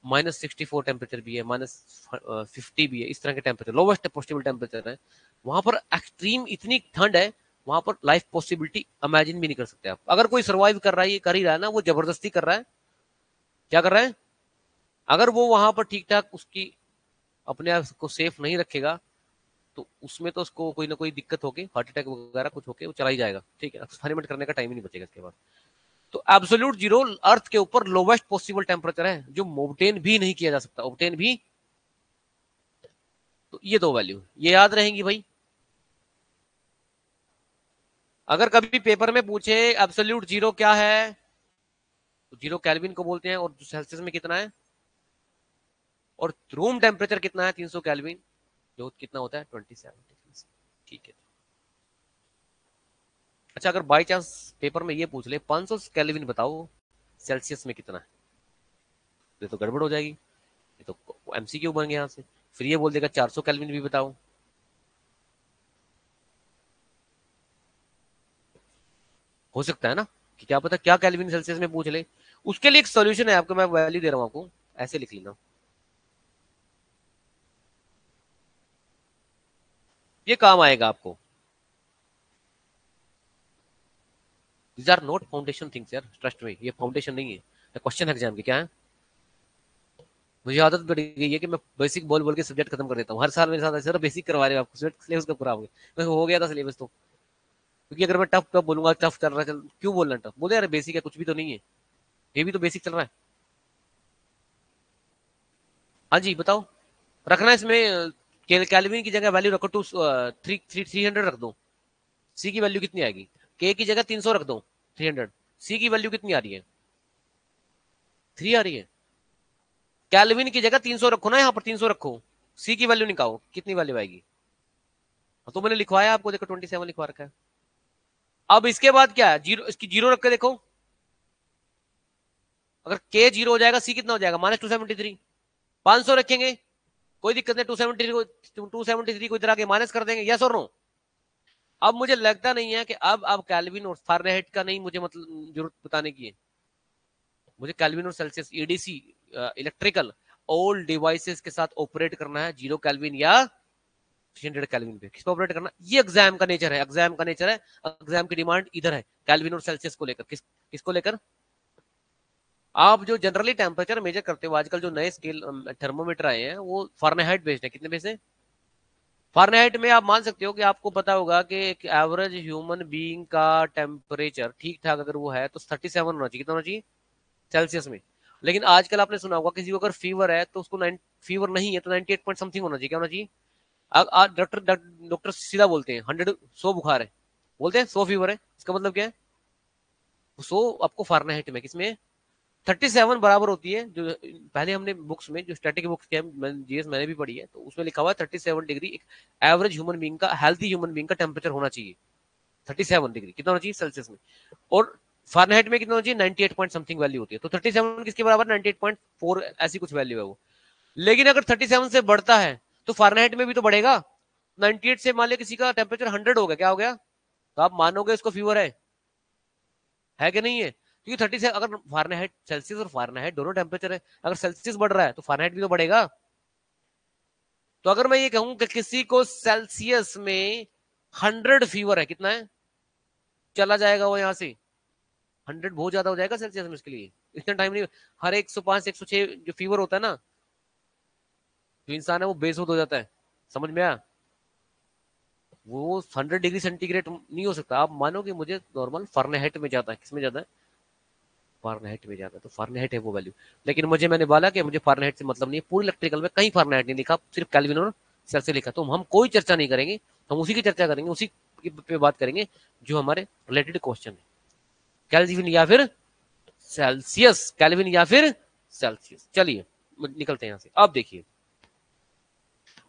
-64 टेम्परेचर भी है, -50 भी है। इस तरह के टेम्परेचर लोवेस्ट पॉसिबल टेम्परेचर है। वहां पर एक्सट्रीम इतनी ठंड है, वहां पर लाइफ पॉसिबिलिटी इमेजिन भी नहीं कर सकते आप। अगर कोई सर्वाइव कर रहा है, ये कर ही रहा है ना, वो जबरदस्ती कर रहा है। क्या कर रहा है? अगर वो वहां पर ठीक ठाक उसकी अपने आप को सेफ नहीं रखेगा, तो उसमें तो उसको कोई ना कोई दिक्कत होगी, हार्ट अटैक वगैरह कुछ होके वो चला ही जाएगा। ठीक है, एक्सपेरिमेंट करने का टाइम ही नहीं बचेगा इसके बाद। तो एब्सोल्यूट जीरो अर्थ के ऊपर लोवेस्ट पॉसिबल टेम्परेचर है, जो ऑब्टेन भी नहीं किया जा सकता, ऑब्टेन भी। तो ये दो वैल्यू ये याद रहेंगी भाई। अगर कभी पेपर में पूछे एब्सोल्यूट जीरो क्या है, तो जीरो केल्विन को बोलते हैं, और सेल्सियस में कितना है, और रूम टेम्परेचर कितना है 300 केल्विन, जो कितना होता है 27 डिग्री। ठीक है। अच्छा, अगर बाई चांस पेपर में ये पूछ ले 500 केल्विन बताओ सेल्सियस में कितना है, ये तो गड़बड़ हो जाएगी। ये तो एमसीक्यू बन गया यहाँ से। फिर ये बोल देगा 400 केल्विन भी बताओ। हो सकता है ना, कि क्या पता क्या केल्विन सेल्सियस में पूछ ले। उसके लिए एक सोल्यूशन है आपको, मैं वैल्यू दे रहा हूँ आपको, ऐसे लिख लेना। ये काम आएगा आपको। These are not foundation things यार, ट्रस्ट में, ये फाउंडेशन नहीं है। क्वेश्चन एग्जाम के क्या है। मुझे आदत पड़ गई है कि मैं बेसिक बोल बोल के सब्जेक्ट खत्म कर देता हूँ। हर साल मेरे साथ ऐसे बेसिक करवा रहे हो आपको, सिलेबस का पूरा हो गया। मैं हो गया था सिलेबस तो। क्योंकि अगर मैं टफ टफ बोलूंगा, टफ चल रहा है, चल क्यों बोलना टफ, बोले यार बेसिक है, कुछ भी तो नहीं है, ये भी तो बेसिक चल रहा है। हाँ जी बताओ। रखना इसमें कैलविन की जगह वैल्यू रखो, 300 रख दो। सी की वैल्यू कितनी आएगी? के की जगह 300 रख दो, 300। सी की वैल्यू कितनी आ रही है? 3 आ रही है। कैलविन की जगह 300 रखो ना, यहाँ पर 300 रखो। सी की वैल्यू निकालो, कितनी वैल्यू आएगी? हाँ, तो मैंने लिखवाया आपको, देखो 27 लिखवा रखा है। अब इसके बाद क्या है, जीरो, इसकी जीरो रख के देखो। अगर के जीरो हो जाएगा, सी कितना हो जाएगा? -273। 500 रखेंगे, कोई दिक्कत नहीं। 273 को इधर आके माइनस कर देंगे, यस और नो? अब मुझे लगता नहीं है कि अब कैल्विन और फारेनहाइट का नहीं मुझे मतलब जरूरत बताने की है। मुझे कैल्विन और Celsius EDC electrical all devices के साथ ऑपरेट करना है, 0 केल्विन या 300 केल्विन पे। किस पे ऑपरेट करना, ये एग्जाम का नेचर है, एग्जाम का नेचर है। एग्जाम की डिमांड इधर है, कैल्विन और सेल्सियस को लेकर। किसको लेकर? आप जो जनरली टेम्परेचर मेजर करते हो, आजकल जो नए स्केल थर्मोमीटर आए हैं, वो फारेनहाइट बेस्ड है। कितने बेस्ड है? फारेनहाइट में आप मान सकते हो कि आपको पता होगा कि एक एवरेज ह्यूमन बीइंग का टेम्परेचर ठीक ठाक अगर वो है तो 37 होना चाहिए। कितना होना चाहिए सेल्सियस में? लेकिन आजकल आपने सुना होगा किसी को अगर फीवर है तो उसको फीवर नहीं है तो 98 पॉइंट समथिंग होना चाहिए। क्या होना चाहिए? डॉक्टर डॉक्टर सीधा बोलते हैं 100 बुखार है, बोलते हैं 100 फीवर है, इसका मतलब क्या है? 100 आपको फारेनहाइट में, किसमें 37 बराबर होती है, जो पहले हमने बुक्स में जो स्टैटिक बुक्स के जीएस मैंने भी पढ़ी है, तो उसमें लिखा हुआ है 37 डिग्री एक एवरेज ह्यूमन बीइंग का, हेल्थी ह्यूमन बीइंग का टेम्परेचर होना चाहिए। 37 डिग्री कितना होना चाहिए सेल्सियस में, और फारेनहाइट में कितना होना चाहिए? 98 पॉइंट समथिंग वैल्यू होती है। तो 37 किसके बराबर? 98.4 ऐसी कुछ वैल्यू है वो। लेकिन अगर 37 से बढ़ता है तो फारेनहाइट में भी तो बढ़ेगा। 98 से मान लिया किसी का टेम्परेचर 100 हो गया, क्या हो गया? तो आप मानोगे उसको फीवर है कि नहीं है? क्योंकि 30 से अगर फारेनहाइट, सेल्सियस और फारेनहाइट दोनों टेम्परेचर है, अगर सेल्सियस बढ़ रहा है तो फारेनहाइट भी तो बढ़ेगा। तो अगर मैं ये कहूं कि किसी को सेल्सियस में 100 फीवर है, कितना है, चला जाएगा वो यहां से। 100 बहुत ज्यादा हो जाएगा सेल्सियस में उसके लिए, इतना टाइम नहीं। हर 105 106 जो फीवर होता है ना, जो इंसान है वो बेसुध हो जाता है, समझ में आया? वो 100 डिग्री सेंटीग्रेड नहीं हो सकता। आप मानोगे मुझे, नॉर्मल फारेनहाइट में जाता है, किसमें जाता है? फारेनहाइट में जाता है। तो फारेनहाइट है वो वैल्यू। लेकिन मुझे, मैंने बोला कि मुझे फारेनहाइट से मतलब नहीं है, पूरी इलेक्ट्रिकल में कहीं फारेनहाइट नहीं लिखा, सिर्फ केल्विन और सेल्सियस लिखा। तो हम कोई चर्चा नहीं करेंगे, हम उसी की चर्चा करेंगे, उसी पे बात करेंगे जो हमारे रिलेटेड क्वेश्चन है। केल्विन या फिर सेल्सियस, केल्विन या फिर सेल्सियस। चलिए निकलते हैं यहाँ से। अब देखिए,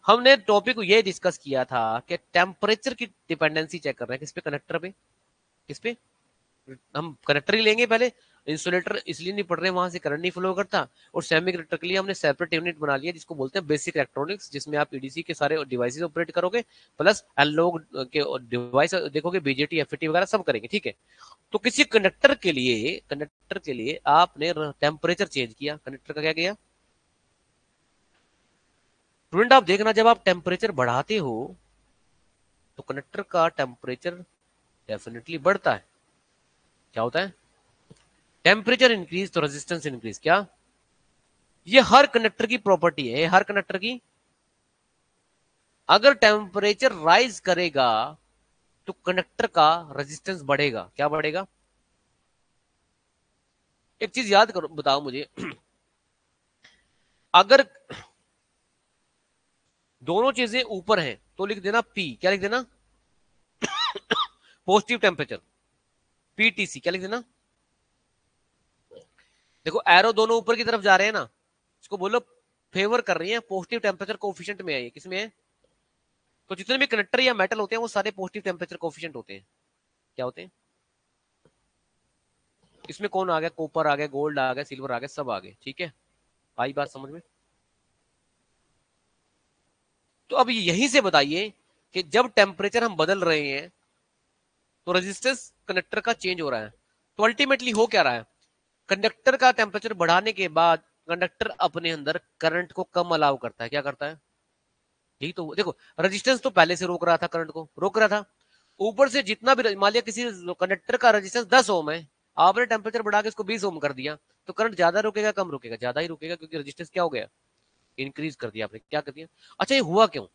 हमने टॉपिक को ये डिस्कस किया था कि टेम्परेचर की डिपेंडेंसी चेक कर रहे हैं किस पे? कनेक्टर पे। किस पे? हम कनेक्टर ही लेंगे पहले। इंसुलेटर इसलिए नहीं पढ़ रहे, वहां से करंट नहीं फ्लो करता। और सेमी कंडक्टर के लिए हमने सेपरेट यूनिट बना लिया जिसको बोलते हैं बेसिक इलेक्ट्रॉनिक्स, जिसमें आप ईडीसी के सारे डिवाइसेस ऑपरेट करोगे, प्लस एनालॉग के डिवाइस देखोगे, बीजेटी एफईटी वगैरह सब करेंगे, ठीक है। तो किसी कंडक्टर के लिए आपने टेम्परेचर चेंज किया, कंडक्टर का क्या किया? स्टूडेंट आप देखना, जब आप टेम्परेचर बढ़ाते हो तो कंडक्टर का टेम्परेचर डेफिनेटली बढ़ता है। क्या होता है? टेम्परेचर इंक्रीज तो रेजिस्टेंस इंक्रीज। क्या? ये हर कंडक्टर की प्रॉपर्टी है, हर कंडक्टर की। अगर टेम्परेचर राइज करेगा तो कंडक्टर का रेजिस्टेंस बढ़ेगा। क्या बढ़ेगा? एक चीज याद करो, बताओ मुझे। अगर दोनों चीजें ऊपर हैं तो लिख देना पी, क्या लिख देना? पॉजिटिव टेम्परेचर, पीटीसी, क्या लिख देना? देखो एरो दोनों ऊपर की तरफ जा रहे हैं ना, इसको बोलो फेवर कर रही है, पॉजिटिव टेम्परेचर कोफिशिएंट में है ये, किसमें है? तो जितने भी कंडक्टर या मेटल होते हैं वो सारे पॉजिटिव टेम्परेचर कोफिशिएंट होते हैं। क्या होते हैं? इसमें कौन आ गया? कॉपर आ गया, गोल्ड आ गया, सिल्वर आ गया, सब आ गए, ठीक है। आई बात समझ में? तो अब यहीं से बताइए कि जब टेम्परेचर हम बदल रहे हैं तो रेजिस्टेंस कंडक्टर का चेंज हो रहा है। तो अल्टीमेटली हो क्या रहा है? कंडक्टर का टेम्परेचर बढ़ाने के बाद कंडक्टर अपने अंदर करंट को कम अलाउ करता है। क्या करता है? यही तो देखो, रेजिस्टेंस तो पहले से रोक रहा था, करंट को रोक रहा था। ऊपर से जितना भी, मान लिया किसी कंडक्टर का रेजिस्टेंस 10 ओम है, आपने टेम्परेचर बढ़ा के इसको 20 ओम कर दिया, तो करंट ज्यादा रुकेगा कम रुकेगा? ज्यादा ही रुकेगा, क्योंकि रेजिस्टेंस क्या हो गया? इंक्रीज कर दिया आपने। क्या कर दिया? अच्छा, ये हुआ क्यों?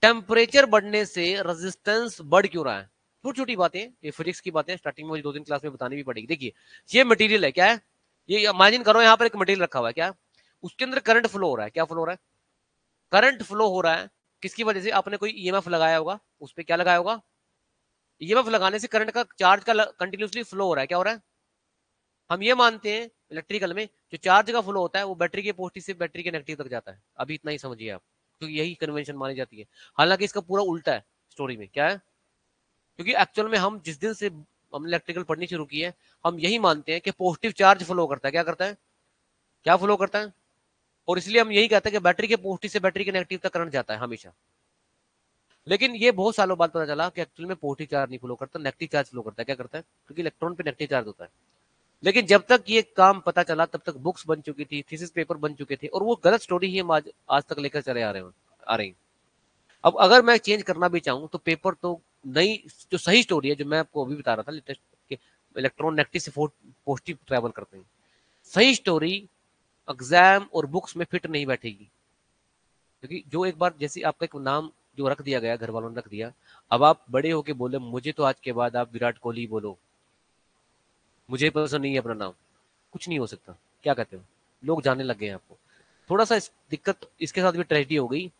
टेम्परेचर बढ़ने से रेजिस्टेंस बढ़ क्यों रहा है? छोटी छोटी बातें, ये फिजिक्स की बातें स्टार्टिंग में मुझे 2 दिन क्लास में बतानी भी पड़ेगी। देखिए, ये मटेरियल है, क्या है ये? इमेजिन करो यहाँ पर एक मटेरियल रखा हुआ है, क्या? उसके अंदर करंट फ्लो हो रहा है। क्या फ्लो हो रहा है? करंट फ्लो हो रहा है। किसकी वजह से? आपने कोई ईएमएफ लगाया होगा, उस पर क्या लगाया होगा? ईएमएफ लगाने से करंट का, चार्ज का कंटिन्यूसली फ्लो हो रहा है। क्या हो रहा है? हम ये मानते हैं इलेक्ट्रिकल में, जो चार्ज का फ्लो होता है वो बैटरी के पॉजिटिव से बैटरी के नेगेटिव तक जाता है। अभी इतना ही समझिए आप, क्योंकि यही कन्वेंशन मानी जाती है। हालांकि इसका पूरा उल्टा है स्टोरी में। क्या है? क्योंकि एक्चुअल में हम जिस दिन से हमने इलेक्ट्रिकल पढ़नी शुरू की है, हम यही मानते हैं कि पॉजिटिव चार्ज फ्लो करता है। क्या करता है? क्या फ्लो करता है? और इसलिए हम यही कहते हैं कि बैटरी के पॉजिटिव से बैटरी के नेगेटिव तक करंट जाता है हमेशा। लेकिन ये बहुत सालों बाद पता चला कि एक्चुअल में पॉजिटिव चार्ज नहीं फ्लो करता, नेगेटिव चार्ज फ्लो करता है। क्या करता है? क्योंकि इलेक्ट्रॉन पे नेगेटिव चार्ज होता है। लेकिन जब तक ये काम पता चला तब तक बुक्स बन चुकी थी, थीसिस पेपर बन चुके थे, और वो गलत स्टोरी ही हम आज तक लेकर चले आ रहे हैं। अब अगर मैं चेंज करना भी चाहूँ तो पेपर तो नई, जो सही स्टोरी है जो मैं आपको अभी बता रहा था लेटेस्ट, कि इलेक्ट्रॉन नेगेटिव से पॉजिटिव ट्रेवल करते हैं, सही स्टोरी एग्जाम और बुक्स में फिट नहीं बैठेगी। क्योंकि जो एक बार जैसे आपका एक नाम जो रख दिया गया, घर वालों ने रख दिया, अब आप बड़े होके बोले मुझे तो आज के बाद आप विराट कोहली बोलो, मुझे पसंद नहीं है अपना नाम, कुछ नहीं हो सकता। क्या कहते हो? लोग जानने लग गए हैं आपको। थोड़ा सा दिक्कत इसके साथ भी ट्रेजेडी हो गई।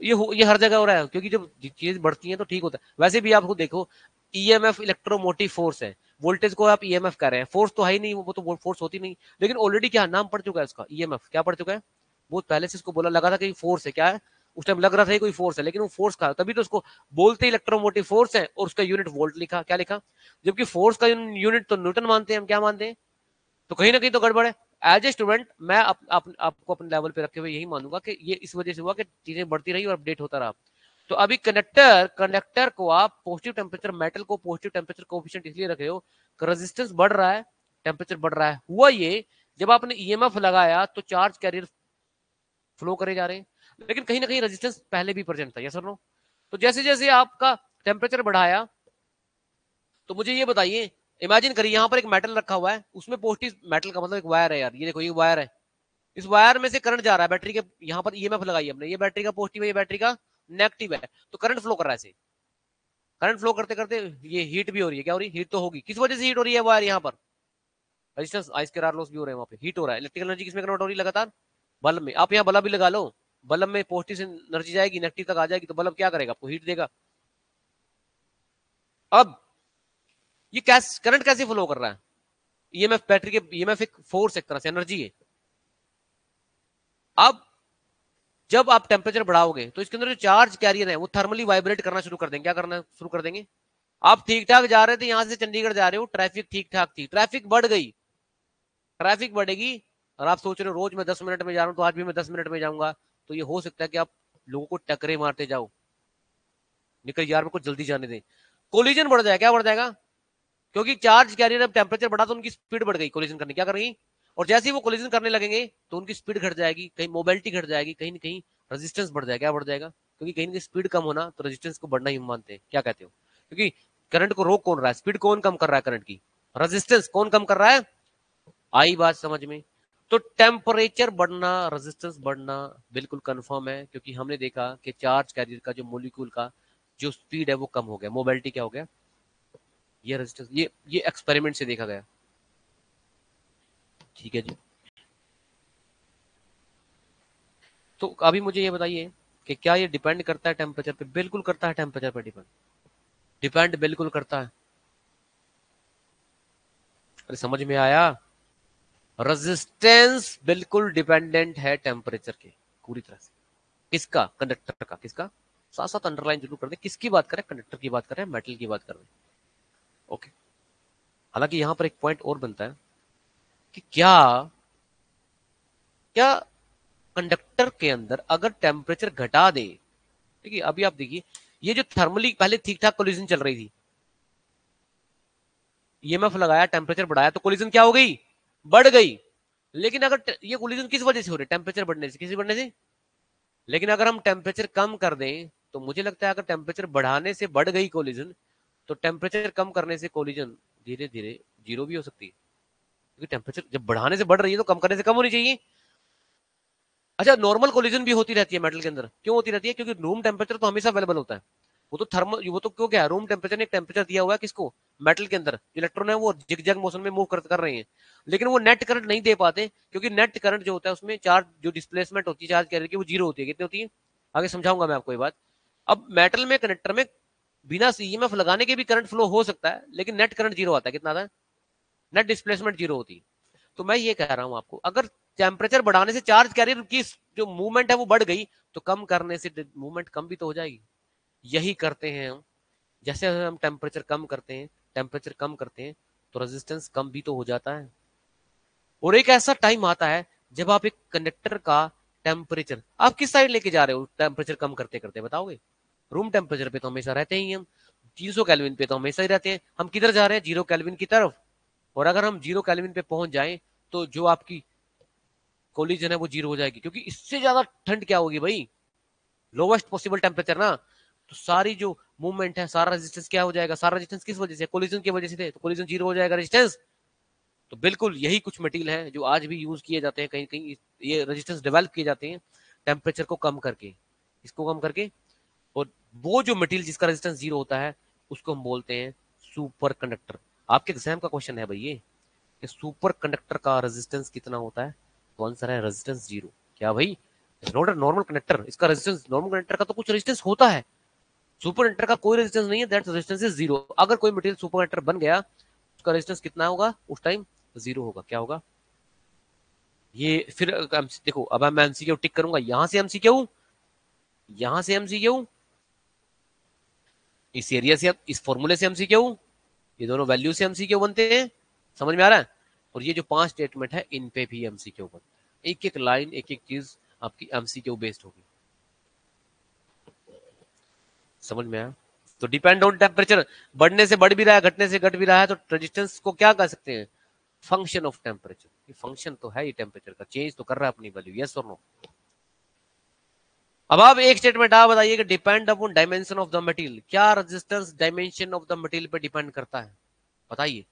ये हर जगह हो रहा है, क्योंकि जब चीज बढ़ती है तो ठीक होता है। वैसे भी आप खुद देखो, ईएमएफ इलेक्ट्रोमोटिव फोर्स है, वोल्टेज को आप ईएमएफ कर रहे हैं, फोर्स तो है ही नहीं, वो तो फोर्स होती नहीं, लेकिन ऑलरेडी क्या नाम पड़ चुका है उसका, ईएमएफ क्या पड़ चुका है, बहुत पहले से इसको बोला लगा था कि फोर्स है, क्या है, उस टाइम लग रहा था कोई फोर्स है, लेकिन वो फोर्स का, तभी तो उसको बोलते इलेक्ट्रोमोटिव फोर्स है, और उसका यूनिट वोल्ट लिखा, क्या लिखा, जबकि फोर्स का यूनिट तो न्यूटन मानते हैं हम, क्या मानते हैं, तो कहीं ना कहीं तो गड़बड़ है। एज ए स्टूडेंट मैं आपको अपने लेवल पे रखे हुए यही मानूंगा कि ये इस वजह से हुआ कि चीजें बढ़ती रही और अपडेट होता रहा। तो अभी कंडक्टर को आप पॉजिटिव टेम्परेचर, मेटल को पॉजिटिव टेम्परेचर कोफिशिएंट इसलिए रखे हो कि रेजिस्टेंस बढ़ रहा है, टेम्परेचर बढ़ रहा है। हुआ ये, जब आपने ईएमएफ लगाया तो चार्ज कैरियर फ्लो करे जा रहे हैं, लेकिन कहीं ना कहीं रेजिस्टेंस पहले भी प्रेजेंट था, यस और नो। तो जैसे जैसे आपका टेम्परेचर बढ़ाया, तो मुझे ये बताइए, इमेजिन करिए यहाँ पर एक मेटल रखा हुआ है, उसमें पॉजिटिव, मेटल का मतलब एक वायर है यार, ये देखो ये वायर है, इस वायर में से करंट जा रहा है बैटरी के, यहाँ पर ईएमएफ लगाई हमने, ये बैटरी का पॉजिटिव है, ये बैटरी का नेगेटिव है, तो करंट फ्लो कर रहा है ऐसे, करंट फ्लो करते करते ये हीट भी हो रही है, क्या हो रही है, हीट तो होगी, किस वजह से हीट हो रही है वायर यहाँ पर, रेजिस्टेंस आइस्क्वायर लॉस भी हो रहे हैं वहां पे, हीट हो रहा है, इलेक्ट्रिकल एनर्जी किसमें कन्वर्ट हो रही है लगातार, बल्ब में। आप यहाँ बल्ब भी लगा लो, बल्ब में पॉजिटिव से एनर्जी जाएगी नेगेटिव तक आ जाएगी, तो बल्ब क्या करेगा, आपको हीट देगा। अब ये करंट कैसे फ्लो कर रहा है, ईएमएफ, बैटरी के ईएमएफ एक फोर्स, एक तरह से एनर्जी है। अब जब आप टेम्परेचर बढ़ाओगे तो इसके अंदर जो चार्ज कैरियर है वो थर्मली वाइब्रेट करना शुरू कर देंगे, क्या करना शुरू कर देंगे। आप ठीक ठाक जा रहे थे, यहां से चंडीगढ़ जा रहे हो, ट्रैफिक ठीक ठाक थी, ट्रैफिक बढ़ गई, ट्रैफिक बढ़ेगी, और आप सोच रहे हो रोज मैं 10 मिनट में जा रहा हूं, तो आज भी मैं 10 मिनट में जाऊंगा, तो ये हो सकता है कि आप लोगों को टकरे मारते जाओ, निकल यार मेरे को जल्दी जाने दें, कोलिजन बढ़ जाएगा, क्या बढ़ जाएगा, क्योंकि चार्ज कैरियर अब टेम्परेचर बढ़ा तो उनकी स्पीड बढ़ गई कोलिजन करने, क्या करेंगी, और जैसे ही वो कोलिजन करने लगेंगे तो उनकी स्पीड घट जाएगी, कहीं मोबिलिटी घट जाएगी, कहीं ना कहीं रेजिस्टेंस बढ़ जाएगा, क्या बढ़ जाएगा, क्योंकि कहीं ना कहीं स्पीड कम होना तो रेजिस्टेंस को बढ़ना ही हम मानते हैं, क्या कहते हो, क्योंकि करंट को रोक कौन रहा है, स्पीड कौन कम कर रहा है करंट की, रेजिस्टेंस कौन कम कर रहा है, आई बात समझ में। तो टेम्परेचर बढ़ना, रेजिस्टेंस बढ़ना बिल्कुल कंफर्म है, क्योंकि हमने देखा कि चार्ज कैरियर का जो मोलिक्यूल का जो स्पीड है वो कम हो गया, मोबिलिटी क्या हो गया, ये रेजिस्टेंस, ये एक्सपेरिमेंट से देखा गया। ठीक है जी। तो अभी मुझे ये बताइए कि क्या ये डिपेंड करता है टेम्परेचर पे, बिल्कुल करता है टेम्परेचर पे डिपेंड, डिपेंड बिल्कुल करता है। अरे समझ में आया, रेजिस्टेंस बिल्कुल डिपेंडेंट है टेम्परेचर के, पूरी तरह से। किसका, कंडक्टर का, किसका, साथ साथ अंडरलाइन जरूर कर दे, किसकी बात करें, कंडक्टर की बात करें, मेटल की बात कर रहे हैं, ओके। हालांकि यहां पर एक पॉइंट और बनता है कि क्या क्या कंडक्टर के अंदर अगर टेम्परेचर घटा दे, ठीक है, अभी आप देखिए, ये जो थर्मली पहले ठीक ठाक कोलिजन चल रही थी, ईएमएफ लगाया, टेम्परेचर बढ़ाया, तो कोलिजन क्या हो गई, बढ़ गई, लेकिन अगर ये कोलिजन किस वजह से हो रही है, टेम्परेचर बढ़ने से, किसी बढ़ने से, लेकिन अगर हम टेम्परेचर कम कर दें, तो मुझे लगता है अगर टेम्परेचर बढ़ाने से बढ़ गई कोलिजन, तो टेम्परेचर कम करने से कोलिजन धीरे धीरे जीरो भी हो सकती है, क्योंकि टेम्परेचर जब बढ़ाने से बढ़ रही है तो कम करने से कम होनी चाहिए। अच्छा, नॉर्मल कोलिजन भी होती रहती है मेटल के अंदर, क्यों होती रहती है, क्योंकि रूम टेम्परेचर तो हमेशा अवेलेबल होता है, वो तो थर्मल, वो तो क्यों, क्या रूम टेम्परेचर ने एक टेम्परेचर दिया हुआ है किसको, मेटल के अंदर, इलेक्ट्रॉन है वो जिगजैग मोशन में मूव कर रहे हैं, लेकिन वो नेट करंट नहीं दे पाते, क्योंकि नेट करंट जो होता है उसमें चार्ज जो डिस्प्लेसमेंट होती है चार्ज कैरियर की वो जीरो होती है, कितनी होती है, आगे समझाऊंगा मैं आपको ये बात। अब मेटल में, कनेक्टर में बिना ईएमएफ लगाने के भी करंट फ्लो हो सकता है, लेकिन नेट करंट जीरो आता है, कितना आता है, नेट डिस्प्लेसमेंट जीरो होती है। तो मैं ये कह रहा हूं आपको, अगर टेम्परेचर बढ़ाने से चार्ज कैरियर की जो मूवमेंट है वो बढ़ गई, तो कम करने से मूवमेंट कम भी तो हो जाएगी, यही करते हैं हम, जैसे हम टेम्परेचर कम करते हैं, टेम्परेचर कम करते हैं तो रेजिस्टेंस कम भी तो हो जाता है। और एक ऐसा टाइम आता है जब आप एक कंडक्टर का टेम्परेचर आप किस साइड लेके जा रहे हो, टेम्परेचर कम करते करते बताओगे, रूम टेम्परेचर पे तो हमेशा रहते ही हम, 300 केल्विन पे तो हमेशा ही रहते हैं, हम किधर जा रहे हैं, 0 केल्विन की तरफ। और अगर हम 0 केल्विन पे पहुंच जाएं, तो जो आपकी कोलिजन है वो जीरो हो जाएगी, क्योंकि इससे ज्यादा ठंड क्या होगी भाई, लोवेस्ट पॉसिबल टेम्परेचर ना, तो सारी जो मूवमेंट है, सारा रेजिस्टेंस क्या हो जाएगा, सारा रेजिस्टेंस किस वजह से, कोलिजन की वजह से थे, तो कोलिजन जीरो हो जाएगा रेजिस्टेंस। तो बिल्कुल यही कुछ मटेरियल है जो आज भी यूज किए जाते हैं, कहीं कहीं ये रेजिस्टेंस डेवलप किए जाते हैं टेम्परेचर को कम करके, इसको कम करके। और वो जो मटेरियल जिसका रेजिस्टेंस जीरो होता है उसको हम बोलते हैं सुपर कंडक्टर। आपके एग्जाम का क्वेश्चन है भाई ये, कि सुपर कंडक्टर का रेजिस्टेंस कितना होता है, तो आंसर है रेजिस्टेंस जीरो। क्या भाई, नॉट अ नॉर्मल कंडक्टर, इसका रेजिस्टेंस, नॉर्मल कंडक्टर का तो कुछ रेजिस्टेंस होता है, सुपर कंडक्टर का कोई रेजिस्टेंस नहीं है, दैट रेजिस्टेंस इज जीरो। अगर कोई मटेरियल सुपर कंडक्टर बन गया, उसका रेजिस्टेंस कितना होगा उस टाइम? जीरो होगा। क्या होगा ये? फिर देखो, अब मैं एमसीक्यू टिक करूंगा, यहां से एमसीक्यू, यहां से एमसीक्यू, इस एरिया से, इस फॉर्मूले से एमसीक्यू, ये दोनों वैल्यू से एमसीक्यू बनते हैं। समझ में आ रहा है? और ये जो 5 स्टेटमेंट है, इन पे भी एमसीक्यू बनता है। एक एक लाइन, एक एक चीज आपकी एमसीक्यू बेस्ड होगी। समझ में आया? तो डिपेंड ऑन टेम्परेचर, बढ़ने से बढ़ भी रहा है, घटने से घट भी रहा है, तो रेजिस्टेंस को क्या कह सकते हैं? Function of temperature. ये फंक्शन तो है ही टेम्परेचर का, चेंज तो कर रहा है अपनी वैल्यू। यस और नो? अब आप एक स्टेटमेंट आप बताइए कि depend upon dimension of the material, क्या resistance dimension of the material पे डिपेंड करता है? बताइए।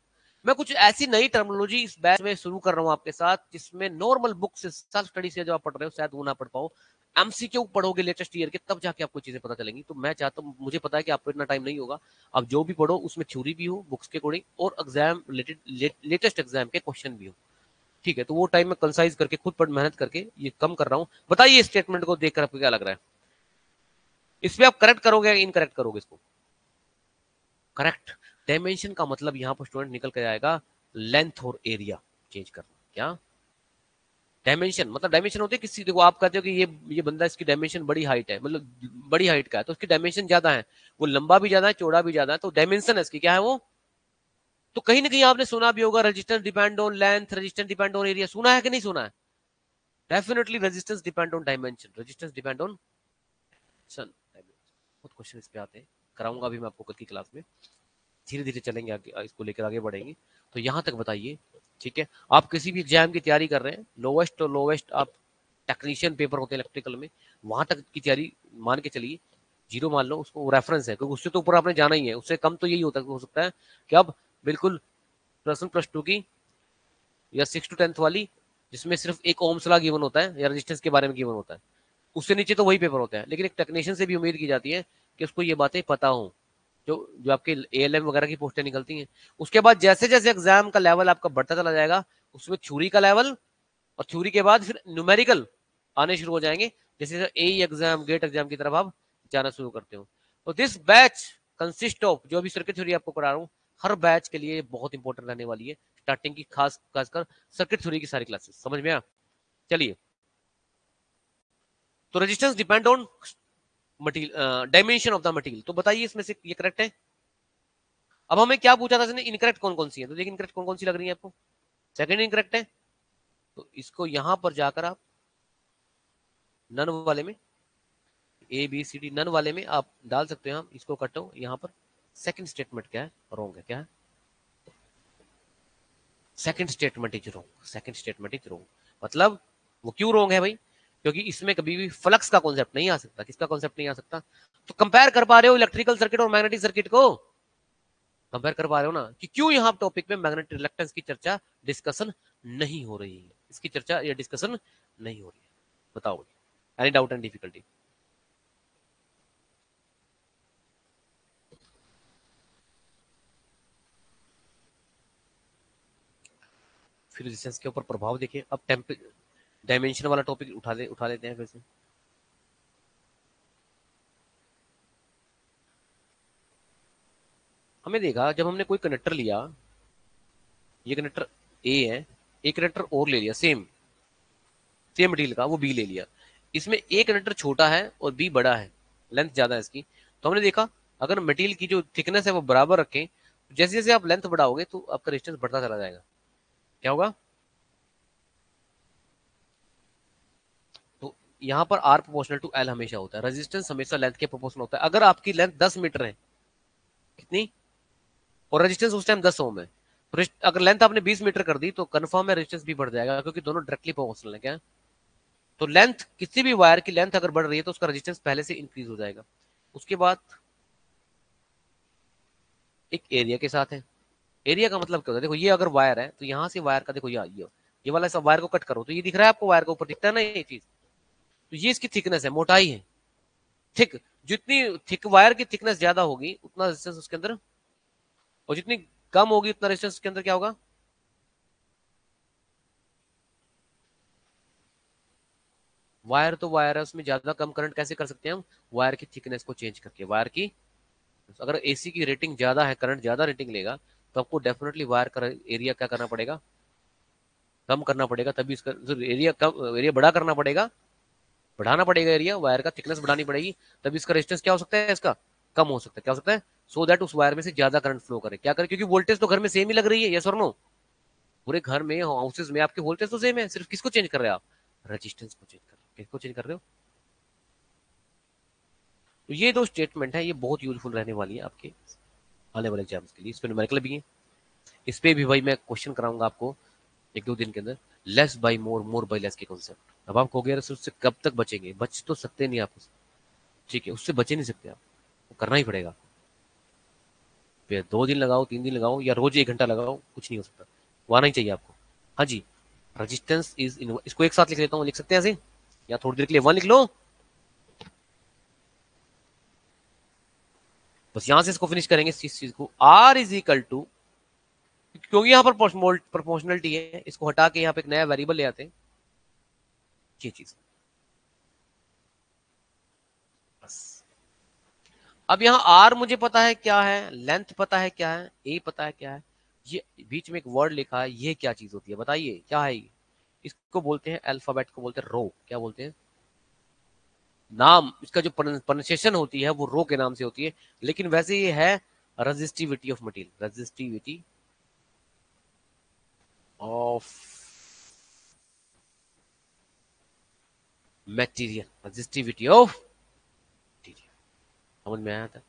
मैं कुछ ऐसी नई टर्मिनोलॉजी इस बैच में शुरू कर रहा हूं आपके साथ, जिसमें नॉर्मल बुक से, सेल्फ स्टडी से जो आप पढ़ रहे हो शायद वो ना पढ़ पाओ। एमसीक्यू पढ़ोगे लेटेस्ट ईयर के, तब जाके आपको चीजें पता चलेंगी। तो मैं चाहता हूँ, मुझे पता है कि आपको इतना टाइम नहीं होगा, आप जो भी पढ़ो उसमें थ्योरी भी हो बुक्स के अकॉर्डिंग, और एग्जाम रिलेटेड, लेटेस्ट एग्जाम के क्वेश्चन भी हो। ठीक है, तो वो टाइम में कंसाइज करके, खुद पर मेहनत करके ये कम कर रहा हूँ। बताइए स्टेटमेंट को देखकर आपको क्या लग रहा है? इसमें आप करेक्ट करोगे या इनकरेक्ट करोगे इसको? करेक्ट। डायमेंशन का मतलब यहां पर स्टूडेंट निकल के आएगा लेंथ और एरिया चेंज करना। क्या डायमेंशन मतलब? डायमेंशन होती है किसी, देखो आप कहते हो कि ये बंदा, इसकी डायमेंशन बड़ी हाइट है, मतलब बड़ी हाइट का है, तो उसकी डायमेंशन ज्यादा है, वो लंबा भी ज्यादा है, चौड़ा भी ज्यादा है, तो डायमेंशन है इसकी, क्या है वो? तो कहीं ना कहीं आपने सुना भी होगा, resistance depend on length, resistance depend on area. सुना है कि नहीं सुना है? Definitely resistance depend on dimension, resistance depend on sun. बहुत क्वेश्चन इस पे आते हैं, कराऊंगा अभी मैं आपको कल की क्लास में। धीरे धीरे चलेंगे आगे, इसको लेकर आगे बढ़ेंगे। तो यहां तक बताइए। ठीक है, आप किसी भी एग्जाम की तैयारी कर रहे हैं, लोवेस्ट तो लोवेस्ट आप टेक्नीशियन पेपर होते हैं इलेक्ट्रिकल में, वहां तक की तैयारी मान के चलिए, जीरो मान लो उसको, रेफरेंस है, क्योंकि उससे तो ऊपर आपने जाना ही है, उससे कम तो यही होता हो सकता है कि अब बिल्कुल प्लस 1 प्लस 2 की, या 6 to 10th वाली, जिसमें सिर्फ एक ओम्स लॉ गिवन होता है या रेजिस्टेंस के बारे में गिवन होता है, उससे नीचे तो वही पेपर होता है। लेकिन एक टेक्नीशियन से भी उम्मीद की जाती है कि उसको ये बातें पता हो, जो जो आपके एएलएम वगैरह की पोस्टें निकलती हैं। उसके बाद जैसे जैसे एग्जाम का लेवल आपका बढ़ता चला जाएगा, उसमें थ्योरी का लेवल, और थ्योरी के बाद फिर न्यूमेरिकल आने शुरू हो जाएंगे, जैसे ए एग्जाम, गेट एग्जाम की तरफ आप जाना शुरू करते हो। तो दिस बैच कंसिस्ट ऑफ, जो अभी सर्किट थ्योरी आपको पढ़ा रहा हूँ, हर बैच के लिए बहुत इंपॉर्टेंट रहने वाली है, स्टार्टिंग की खासकर सर्किट थ्योरी की सारी क्लासेस। समझ में आया? चलिए, तो resistance depend on material, dimension of the material. तो बताइए इसमें से ये करेक्ट है? अब हमें क्या पूछा था इसने, इनकरेक्ट कौन कौन सी है? तो देखिए इनकरेक्ट कौन कौन सी लग रही है आपको। सेकंड इनकरेक्ट है, तो इसको यहां पर जाकर आप नन वाले में, A B C D none वाले में आप डाल सकते हो। हम इसको कटो यहां पर। सेकंड स्टेटमेंट क्या है? रॉन्ग है। क्या है? Second statement is wrong, second statement is wrong. मतलब वो क्यों रॉन्ग है भाई? क्योंकि इसमें कभी भी फ्लक्स का कॉन्सेप्ट नहीं आ सकता। किसका कॉन्सेप्ट नहीं आ सकता? तो कंपेयर कर पा रहे हो इलेक्ट्रिकल सर्किट और मैग्नेटिक सर्किट को? कंपेयर कर पा रहे हो ना, कि क्यों यहाँ टॉपिक में मैग्नेटिक रिलक्टेंस की चर्चा, डिस्कशन नहीं हो रही है, इसकी चर्चा या डिस्कशन नहीं हो रही है? बताओ, एनी डाउट एंड डिफिकल्टी? फिर रेजिस्टेंस के ऊपर प्रभाव देखिए। अब टेम्प डायमेंशन वाला टॉपिक उठा लेते हैं फिर से। हमें देखा, जब हमने कोई कनेक्टर लिया, ये कनेक्टर ए है, एक कनेक्टर और ले लिया, सेम सेम मटीरियल का, वो बी ले लिया। इसमें ए कनेक्टर छोटा है और बी बड़ा है, लेंथ ज्यादा है इसकी। तो हमने देखा, अगर मटेरियल की जो थिकनेस है वो बराबर रखें, तो जैसे जैसे आप लेंथ बढ़ाओगे तो आपका रेजिस्टेंस बढ़ता चला जाएगा। क्या होगा? तो यहाँ पर आर प्रोपोर्शनल टू एल हमेशा होता है, रेजिस्टेंस हमेशा लेंथ के प्रोपोर्शनल होता है। अगर आपकी लेंथ 10 मीटर है, कितनी, और रेजिस्टेंस उस टाइम 10 ओम है, तो अगर लेंथ आपने 20 मीटर कर दी, तो कंफर्म है रेजिस्टेंस भी बढ़ जाएगा, क्योंकि दोनों डायरेक्टली प्रोपोर्शनल है। क्या? तो लेंथ, किसी भी वायर की लेंथ अगर बढ़ रही है, तो उसका रेजिस्टेंस पहले से इंक्रीज हो जाएगा। उसके बाद एक एरिया के साथ है। एरिया का मतलब क्या होता है? देखो, ये अगर वायर है, तो यहाँ से वायर का देखो, ये वाला सब वायर को कट करो, तो ये दिख रहा है आपको, वायर के ऊपर दिखता है ना ये चीज? तो ये इसकी थिकनेस है, मोटाई है। थिक, जितनी थिक वायर की थिकनेस ज्यादा होगी, उतना रेजिस्टेंस उसके अंदर, और जितनी कम होगी उतना रेजिस्टेंस उसके अंदर क्या होगा? वायर तो वायर है, उसमें ज्यादा कम करंट कैसे कर सकते हैं हम? वायर की थिकनेस को चेंज करके। वायर की, अगर एसी की रेटिंग ज्यादा है, करंट ज्यादा रेटिंग लेगा, तो आपको डेफिनेटली वायर का एरिया क्या करना पड़ेगा? कम करना पड़ेगा, तभी इसका एरिया कम, एरिया बड़ा करना पड़ेगा, बढ़ाना पड़ेगा एरिया, वायर का थिकनेस बढ़ानी पड़ेगी, तभी इसका रेजिस्टेंस क्या हो सकता है, इसका कम हो सकता है। क्या हो सकता है? सो दैट उस वायर में से ज्यादा करंट फ्लो करे। क्या करे? क्योंकि वोल्टेज तो घर में सेम ही लग रही है, यस और नो? पूरे घर में, हाउसेज में आपके वोल्टेज तो सेम है, सिर्फ किसको चेंज कर रहे हो आप? रेजिस्टेंस को चेंज कर रहे हो। किसको चेंज कर रहे हो? तो ये दो स्टेटमेंट है, ये बहुत यूजफुल रहने वाली है आपके आने वाले एग्जाम्स के लिए। इस पे न्यूमेरिकल भी है, इस पे भी भाई मैं क्वेश्चन कराऊंगा आपको एक दो दिन के अंदर। Less bye more, more by less के कॉन्सेप्ट। अब आप कहोगे यार उससे कब तक बचेंगे? बच तो सकते नहीं आप उससे, ठीक है, उससे बचे नहीं सकते आप, वो करना ही पड़ेगा। फिर 2 दिन लगाओ, 3 दिन लगाओ, या रोज 1 घंटा लगाओ, कुछ नहीं हो सकता, वो आना ही चाहिए आपको। हाँ जी, रेजिस्टेंस इज इन, इसको एक साथ लिख लेता हूँ, लिख सकते हैं ऐसे, या थोड़ी देर के लिए वन लिख लो, बस यहां से इसको फिनिश करेंगे इस चीज को। आर इज इक्वल टू, क्योंकि यहाँ पर प्रोपोर्शनलिटी है, इसको हटा के यहाँ पे एक नया वेरिएबल ले आते हैं, ये चीज बस। अब यहाँ आर मुझे पता है क्या है, लेंथ पता है क्या है, ए पता है क्या है, ये बीच में एक वर्ड लिखा है, ये क्या चीज होती है बताइए, क्या है ये? इसको बोलते हैं अल्फाबेट को बोलते हैं रो। क्या बोलते हैं? नाम इसका जो प्रोनाउंसिएशन होती है वो रो के नाम से होती है, लेकिन वैसे ये है resistivity of material. Resistivity of material, resistivity of material. समझ में आया था?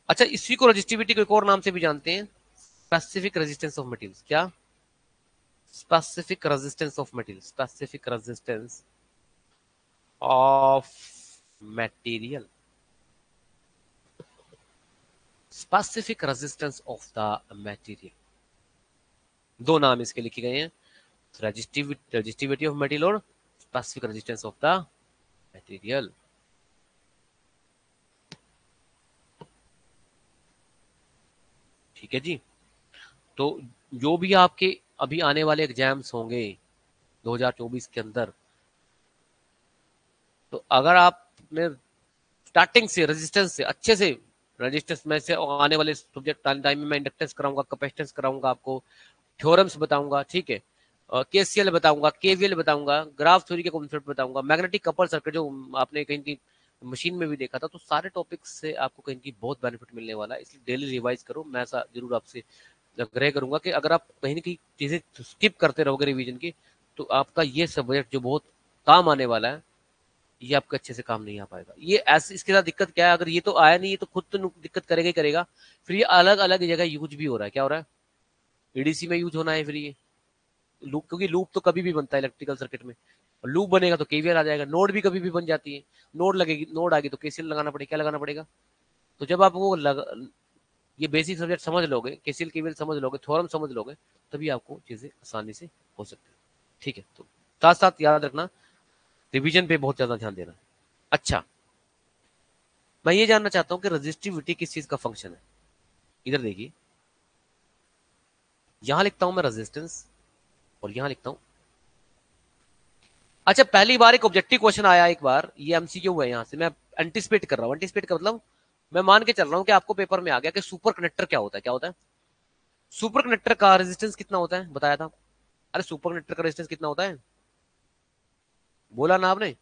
अच्छा, इसी को रेजिस्टिविटी को एक और नाम से भी जानते हैं, स्पेसिफिक रेजिस्टेंस ऑफ मटेरियल। क्या? Specific resistance of material, specific resistance of material, specific resistance of the material. दो नाम इसके लिखे गए हैं, रेजिस्टिविटी ऑफ मटेरियल और specific resistance of the material. ठीक है जी। तो जो भी आपके अभी आने वाले एग्जाम्स होंगे 2024 के अंदर, तो अगर आपने स्टार्टिंग से रेजिस्टेंस से अच्छे से, रेजिस्टेंस में से आने वाले सब्जेक्ट टाइम में मैं इंडक्टेंस कराऊंगा, कैपेसिटेंस कराऊंगा आपको, थ्योरम्स बताऊंगा, ठीक है, केसीएल बताऊंगा, केवीएल बताऊंगा, ग्राफ थ्योरी के कॉन्सेप्ट बताऊंगा, मैग्नेटिक कपल सर्किट जो आपने कहीं की मशीन में भी देखा था, तो सारे टॉपिक्स से आपको कहीं की बहुत बेनिफिट मिलने वाला है, इसलिए डेली रिवाइज करो। मैं ऐसा जरूर आपसे आग्रह करूंगा कि अगर आप कहीं ना कहीं चीजें स्किप करते रहोगे रिवीजन की, तो आपका ये सब्जेक्ट जो बहुत काम आने वाला है, ये आपका अच्छे से काम नहीं आ पाएगा। ये ऐसे, इसके साथ दिक्कत क्या है, अगर ये तो आया नहीं, ये तो खुद तो दिक्कत करेगा ही करेगा, फिर ये अलग अलग जगह यूज भी हो रहा है। क्या हो रहा है? एडीसी में यूज होना है फिर ये लूप, क्योंकि लूप तो कभी भी बनता है इलेक्ट्रिकल सर्किट में, लूप बनेगा तो केवीएल आ जाएगा, नोड भी कभी भी बन जाती है, नोड लगेगी, नोड आ गई तो केसीएल लगाना पड़ेगा। क्या लगाना पड़ेगा? तो जब आप वो ये बेसिक सब्जेक्ट समझ लोगे, केसीएल केवीएल समझ लोगे, थ्योरम समझ लोगे, तभी आपको चीजें आसानी से हो सकती है। ठीक है, तो साथ साथ याद रखना, रिवीजन पे बहुत ज्यादा ध्यान देना। अच्छा, मैं ये जानना चाहता हूँ कि रजिस्टिविटी किस चीज का फंक्शन है। इधर देखिए, यहां लिखता हूं मैं रेजिस्टेंस, और यहां लिखता हूं, अच्छा पहली बार एक ऑब्जेक्टिव क्वेश्चन आया एक बार, ये एमसीक्यू है, यहां से मैं एंटिसिपेट कर रहा हूं। एंटिसिपेट का मतलब, मैं मान के चल रहा हूं कि आपको पेपर में आ गया कि सुपर कनेक्टर क्या होता है। क्या होता है? सुपर कनेक्टर का रेजिस्टेंस कितना होता है बताया था? अरे सुपर कनेक्टर का रेजिस्टेंस कितना होता है, बोला ना आपने?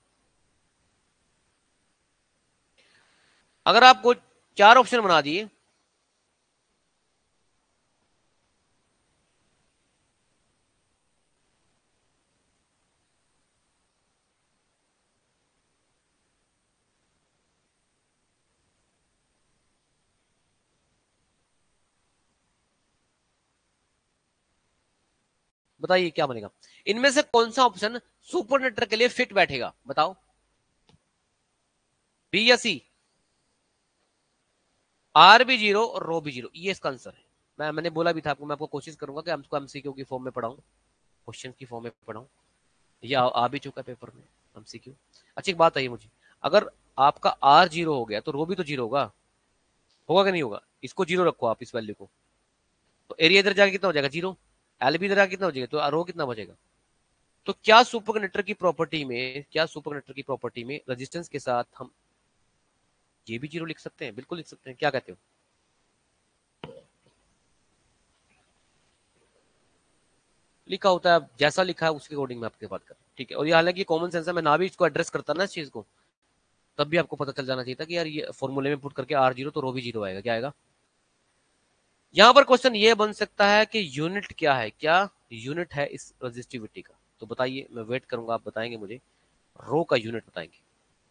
अगर आपको 4 ऑप्शन बना दिए, बताइए क्या बनेगा? इनमें से कौन सा ऑप्शन सुपर कनेक्टर के लिए फिट बैठेगा, बताओ? बी या सी? आर भी जीरो और रो भी जीरो, ये इसका आंसर है। मैंने बोला भी था आपको, मैं आपको कोशिश करूंगा कि हमको एमसीक्यू की फॉर्म में पढ़ाऊं, क्वेश्चन की फॉर्म में पढ़ाऊं। ये आ भी चुका है पेपर में, एमसीक्यू। अच्छी एक बात है ये मुझे, अगर आपका आर जीरो हो गया तो रो भी तो जीरो होगा, होगा कि नहीं होगा? इसको जीरो रखो आप, इस वैल्यू को, तो एरिया इधर जाके कितना हो जाएगा? जीरो। एल भी इधर आके कितना हो जाएगा, तो रो कितना बचेगा? तो क्या सुपरकंडक्टर की प्रॉपर्टी में, क्या सुपरकंडक्टर की प्रॉपर्टी में रेजिस्टेंस के साथ हम ये भी जीरो लिख सकते हैं? बिल्कुल लिख सकते हैं, क्या कहते हो? लिखा होता है, जैसा लिखा है उसके अकॉर्डिंग मैं आपके बात कर रहा हूँ, ठीक है। और ये हालांकि कॉमन सेंस है, मैं ना भी इसको एड्रेस करता ना इस चीज को, तब भी आपको पता चल जाना चाहिए था कि यार ये फॉर्मूले में पुट करके आर जीरो तो रो भी जीरो आएगा, क्या आएगा। यहां पर क्वेश्चन ये बन सकता है कि यूनिट क्या है, क्या यूनिट है इस रजिस्टिविटी का? तो बताइए, मैं वेट करूंगा, आप बताएंगे मुझे, रो का यूनिट बताएंगे।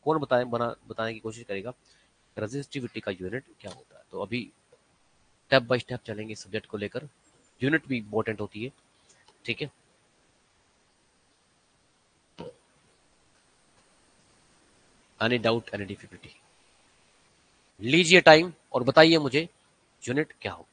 कौन बताने की कोशिश करेगा रजिस्टिविटी का यूनिट क्या होता है? तो अभी स्टेप बाय स्टेप चलेंगे सब्जेक्ट को लेकर, यूनिट भी इंपॉर्टेंट होती है, ठीक है। Any doubt, any difficulty? लीजिए टाइम और बताइए मुझे यूनिट क्या हो।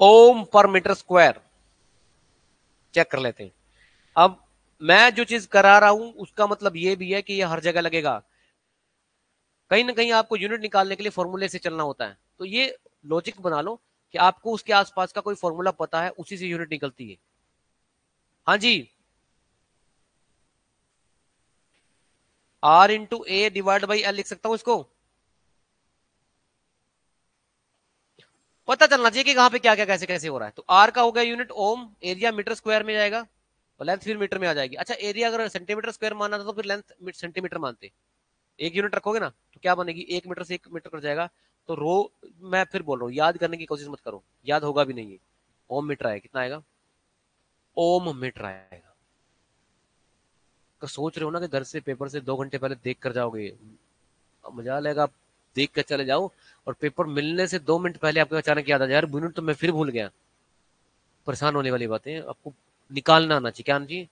ओम पर मीटर स्क्वायर, चेक कर लेते हैं। अब मैं जो चीज करा रहा हूं उसका मतलब ये भी है कि ये हर जगह लगेगा। कहीं ना कहीं आपको यूनिट निकालने के लिए फॉर्मूले से चलना होता है, तो ये लॉजिक बना लो कि आपको उसके आसपास का कोई फॉर्मूला पता है, उसी से यूनिट निकलती है। हाँ जी। R into A divide by L लिख सकता हूं इसको। पता चलना चाहिए कि कहां पे क्या क्या कैसे कैसे हो रहा है। तो आर का हो गया unit ohm, area meter square में जाएगा और लेंथ फिर मीटर में आ जाएगी। अच्छा, एरिया अगर सेंटीमीटर स्क्वायर माना था तो फिर लेंथ सेंटीमीटर मानते। एक यूनिट रखोगे ना तो क्या बनेगी, एक मीटर से एक मीटर कर जाएगा। तो रो, मैं फिर बोल रहा हूँ, याद करने की कोशिश मत करो, याद होगा भी नहीं है। ओम मीटर आएगा, कितना आएगा? ओम मीटर आएगा। तो सोच रहे हो ना कि घर से पेपर से 2 घंटे पहले देख कर जाओगे, अब मजा लगेगा। आप देख कर चले जाओ और पेपर मिलने से 2 मिनट पहले आपको अचानक याद आ जाए, यार यूनिट तो मैं फिर भूल गया। परेशान होने वाली बातें आपको निकालना आना चाहिए, क्या आना चाहिए?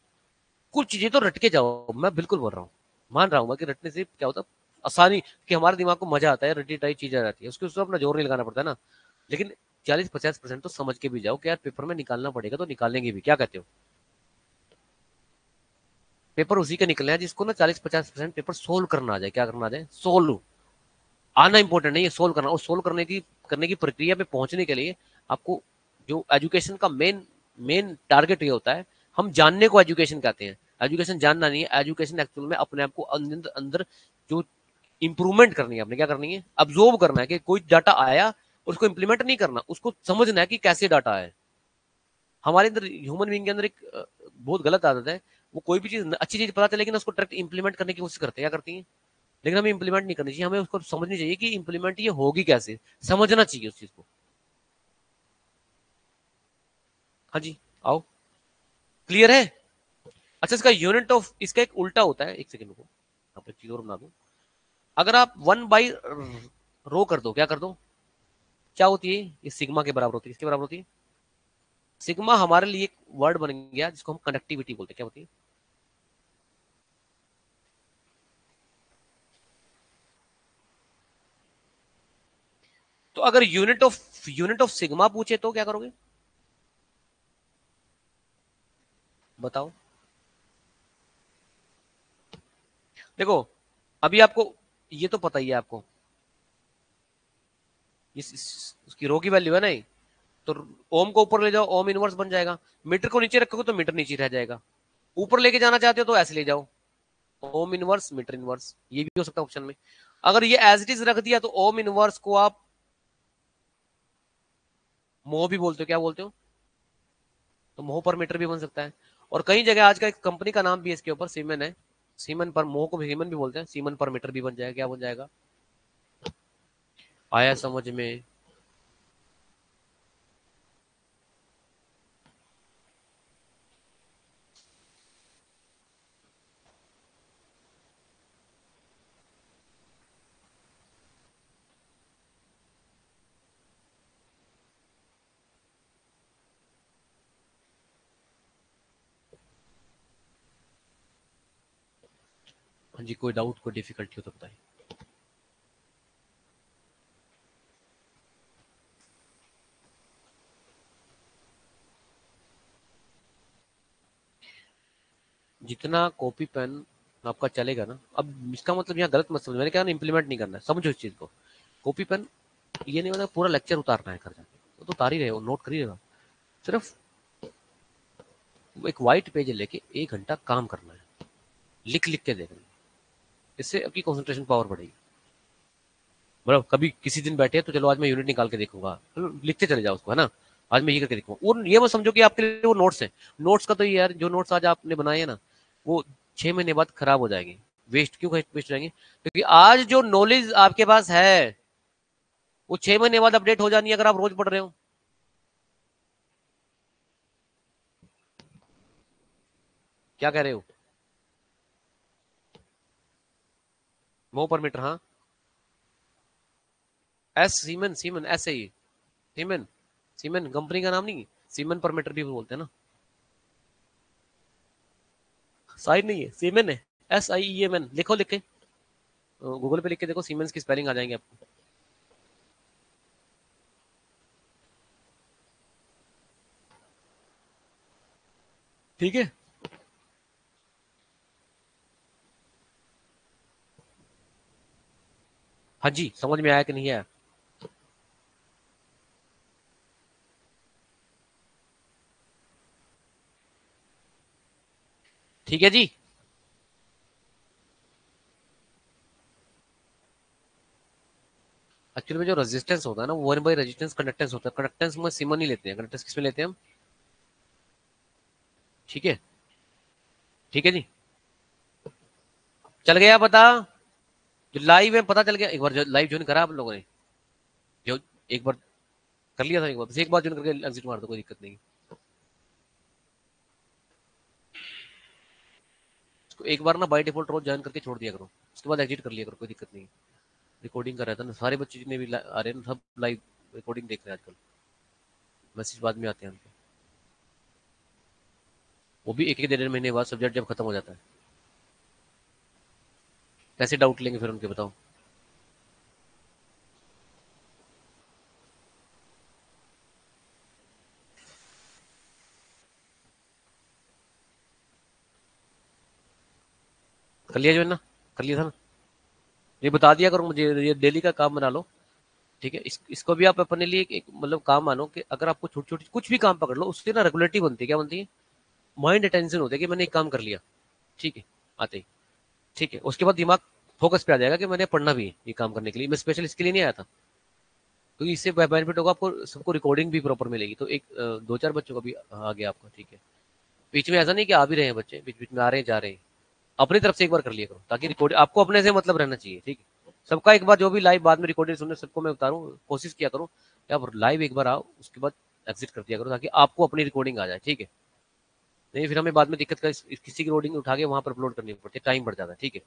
कुछ चीजें तो रट के जाओ, मैं बिल्कुल बोल रहा हूँ, मान रहा हूँ मैं कि रटने से क्या होता है, आसानी कि हमारे दिमाग को मजा आता है, रटी टाइप चीजें आ जाती है, उसके उसमें अपना जोर नहीं लगाना पड़ता है ना। लेकिन 40-50% तो समझ के भी जाओ कि यार पेपर में निकालना पड़ेगा तो निकालेंगे भी, क्या कहते हो? पेपर उसी के निकलना है जिसको ना 40-50% पेपर सोल्व करना आ जाए। क्या करना आ जाए? सोल्व। आना इंपॉर्टेंट नहीं है, सोल्व करना। और सोल्व करने की प्रक्रिया पे पहुंचने के लिए आपको जो एजुकेशन का मेन मेन टारगेट ये होता है, हम जानने को एजुकेशन कहते हैं। एजुकेशन जानना नहीं है, एजुकेशन एक्चुअल में अपने आप को अंदर अंदर जो इंप्रूवमेंट करनी है, आपने क्या करनी है, अब्जॉर्व करना है कि कोई डाटा आया, उसको इंप्लीमेंट नहीं करना, उसको समझना है कि कैसे डाटा आया। हमारे अंदर, ह्यूमन बीइंग के अंदर एक बहुत गलत आदत है, वो कोई भी चीज अच्छी चीज पता चलेगी ना उसको डायरेक्ट इंप्लीमेंट करने की कोशिश करते हैं, क्या करती है। लेकिन हमें इंप्लीमेंट नहीं करनी चाहिए, हमें उसको समझनी चाहिए कि इंप्लीमेंट ये होगी कैसे, समझना चाहिए उस चीज को। हाँ जी, आओ। क्लियर है? अच्छा, इसका यूनिट ऑफ, इसका एक उल्टा होता है, एक सेकंड को आप एक चीज और बना दूं। अगर आप 1/रो कर दो, क्या कर दो, क्या होती है, ये सिग्मा के बराबर होती है। किसके बराबर होती है? सिग्मा हमारे लिए एक वर्ड बन गया जिसको हम कनेक्टिविटी बोलते हैं। क्या होती है? तो अगर यूनिट ऑफ सिग्मा पूछे तो क्या करोगे, बताओ। देखो, अभी आपको ये तो पता ही है आपको, उसकी रो की वैल्यू है नहीं, तो ओम को ऊपर ले जाओ, ओम इनवर्स बन जाएगा। मीटर को नीचे रखोगे तो मीटर नीचे रह जाएगा। ऊपर लेके जाना चाहते हो तो ऐसे ले जाओ, ओम इनवर्स मीटर इनवर्स, ये भी हो सकता है ऑप्शन में। अगर ये एज इट इज रख दिया तो ओम इनवर्स को आप मोह भी बोलते हो, क्या बोलते हो, तो मोह पर मीटर भी बन सकता है। और कई जगह आज का एक कंपनी का नाम भी इसके ऊपर सीमन है, सीमन पर, मोह को सीमन भी बोलते हैं, सीमन पर मीटर भी बन जाएगा, क्या बन जाएगा। आया समझ में? हाँ जी, कोई डाउट, कोई डिफिकल्टी हो तो बताइए। जितना कॉपी पेन आपका चलेगा ना, अब इसका मतलब यहाँ गलत मत समझो, मैंने कहा ना इम्प्लीमेंट नहीं करना है, समझो इस चीज को। कॉपी पेन ये नहीं मतलब पूरा लेक्चर उतारना है घर जाके, वो तो उतार ही रहे हो, नोट कर ही रहे हो। सिर्फ एक व्हाइट पेज लेके 1 घंटा काम करना है, लिख लिख के देखना है। इससे आपकी कंसंट्रेशन पावर बढ़ेगी। मतलब कभी किसी दिन बैठे तो चलो आज मैं यूनिट निकाल के देखूंगा, तो लिखते चले जाओ उसको, है ना। आज मैं ये करके देखूंगा, और ये मत समझो कि आपके लिए वो नोट्स है। नोट्स का तो ये यार, जो नोट्स आज आपने बनाए हैं ना, वो 6 महीने बाद खराब हो जाएंगे। वेस्ट क्यों वेस्ट हो जाएंगे? क्योंकि आज जो नॉलेज आपके पास है वो 6 महीने बाद अपडेट हो जानी है, अगर आप रोज पढ़ रहे हो। क्या कह रहे हो? मो पर मीटर, हाँ। एस सीमन, सीमन ऐसे ही। सीमन, सीमन कंपनी का नाम नहीं, सीमन पर मीटर भी बोलते हैं ना। साइन नहीं है, सीमेन है। SIEMN लिखो, लिख के गूगल पे लिख के देखो, सीमेंस की स्पेलिंग आ जाएंगे आपको। ठीक है। हाँ जी, समझ में आया कि नहीं आया? ठीक है जी। एक्चुअली में जो रेजिस्टेंस होता है ना, वो 1/रेजिस्टेंस कंडक्टेंस होता है। कंडक्टेंस में सीमन ही लेते हैं, कंडक्टेंस किसमें लेते हैं हम? ठीक है। ठीक है जी। चल गया पता? जो लाइव है पता चल गया? एक बार जो लाइव ज्वाइन करा आप लोगों ने, जो एक बार कर लिया था, एक बार बस एक बार ज्वाइन करके एग्जिट मार दो, कोई दिक्कत नहीं। उसको एक बार ना बाय डिफॉल्ट रोज ज्वाइन करके छोड़ दिया करो, उसके बाद एग्जिट कर लिया करो, कोई दिक्कत नहीं। रिकॉर्डिंग कर रहा था ना, सारे बच्चे जितने भी आ रहे हैं ना, सब लाइव रिकॉर्डिंग देख रहे हैं आजकल। मैसेज बाद में आते हैं उनके, वो भी एक एक 1.5 महीने बाद सब्जेक्ट जब खत्म हो जाता है। कैसे डाउट लेंगे फिर उनके, बताओ। कर लिया जो है ना, कर लिया था ना। ये बता दिया करो मुझे, ये डेली का काम बना लो। ठीक है, इसको भी आप अपने लिए एक मतलब काम मानो, कि अगर आपको छोटी छोटी कुछ भी काम पकड़ लो, उससे ना रेगुलेटिव बनती है, क्या बनती है? माइंड अटेंशन होता है कि मैंने एक काम कर लिया। ठीक है, आते ही। ठीक है, उसके बाद दिमाग फोकस पे आ जाएगा कि मैंने पढ़ना भी है ये काम करने के लिए, मैं स्पेशल इसके लिए नहीं आया था। क्योंकि इससे बेनिफिट होगा आपको, सबको रिकॉर्डिंग भी प्रॉपर मिलेगी, तो एक 2-4 बच्चों का भी आ गया आपका। ठीक है, बीच में ऐसा नहीं कि आ भी रहे हैं बच्चे, बीच बीच में आ रहे हैं जा रहे हैं। अपनी तरफ से एक बार कर लिया करो, ताकि रिकॉर्ड आपको अपने से मतलब रहना चाहिए। ठीक है, सबका एक बार जो भी लाइव बाद में रिकॉर्डेड सुनने, सबको मैं उतारूं, कोशिश किया करो कि आप लाइव एक बार आओ, उसके बाद एग्जिट कर दिया करो, ताकि आपको अपनी रिकॉर्डिंग आ जाए। ठीक है, नहीं फिर हमें बाद में दिक्कत का, किसी की रिकॉर्डिंग उठा के वहां पर अपलोड करनी पड़ती है, टाइम बढ़ जाता है। ठीक है,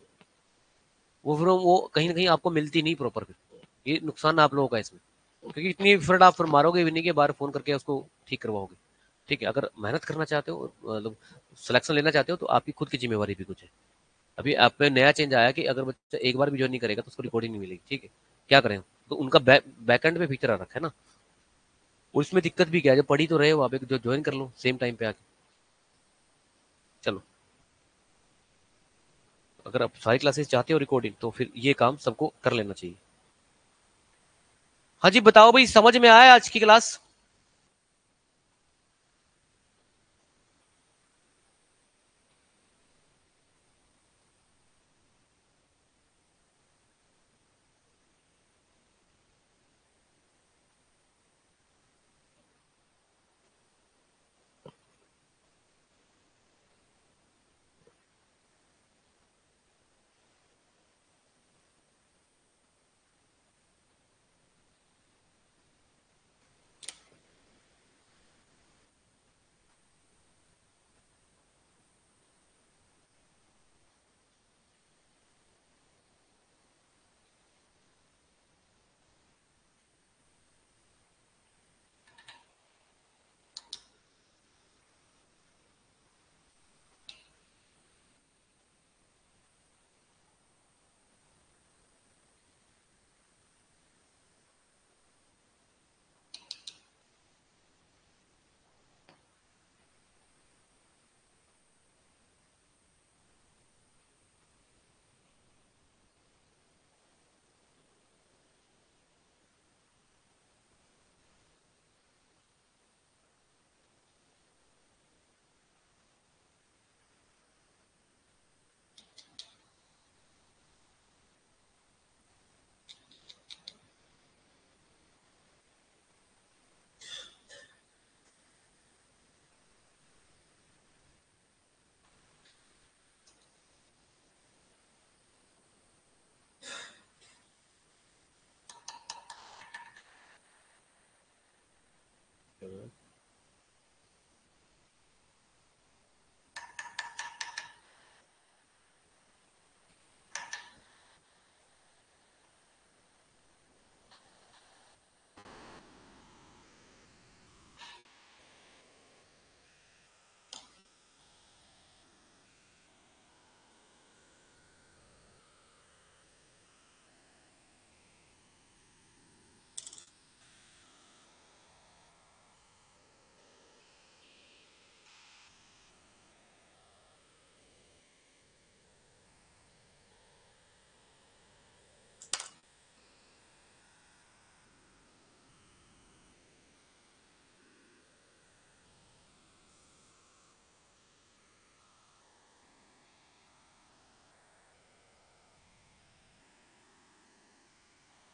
वो फिर वो कहीं ना कहीं आपको मिलती नहीं प्रॉपर, फिर ये नुकसान आप लोगों का इसमें। क्योंकि इतनी एफर्ट आप फिर मारोगे भी नहीं कि बाहर फोन करके उसको ठीक करवाओगे। ठीक है, अगर मेहनत करना चाहते हो, मतलब सिलेक्शन लेना चाहते हो, तो आपकी खुद की जिम्मेवारी भी कुछ है। अभी आप पे नया चेंज आया कि अगर बच्चा एक बार भी ज्वाइन नहीं करेगा तो उसको रिकॉर्डिंग नहीं मिलेगी। ठीक है, क्या करें? तो उनका बैकएंड पे फीचर आ रखा है ना, और इसमें दिक्कत भी क्या है, जब पढ़ी तो रहे हो आप, एक जो ज्वाइन कर लो सेम टाइम पे आके। चलो, अगर आप सारी क्लासेस चाहते हो रिकॉर्डिंग, तो फिर ये काम सबको कर लेना चाहिए। हाँ जी, बताओ भाई, समझ में आया आज की क्लास?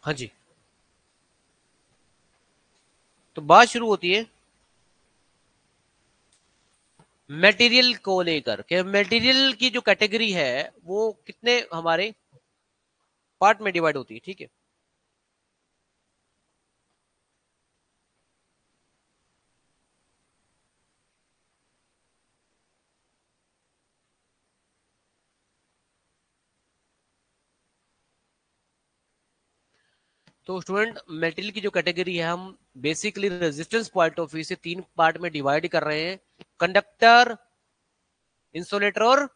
हाँ जी, तो बात शुरू होती है मटेरियल को लेकर कि मटेरियल की जो कैटेगरी है वो कितने हमारे पार्ट में डिवाइड होती है। ठीक है, तो स्टूडेंट मेटेरियल की जो कैटेगरी है हम basically resistance point of view से तीन पार्ट में डिवाइड कर रहे हैं, कंडक्टर, इंसुलेटर और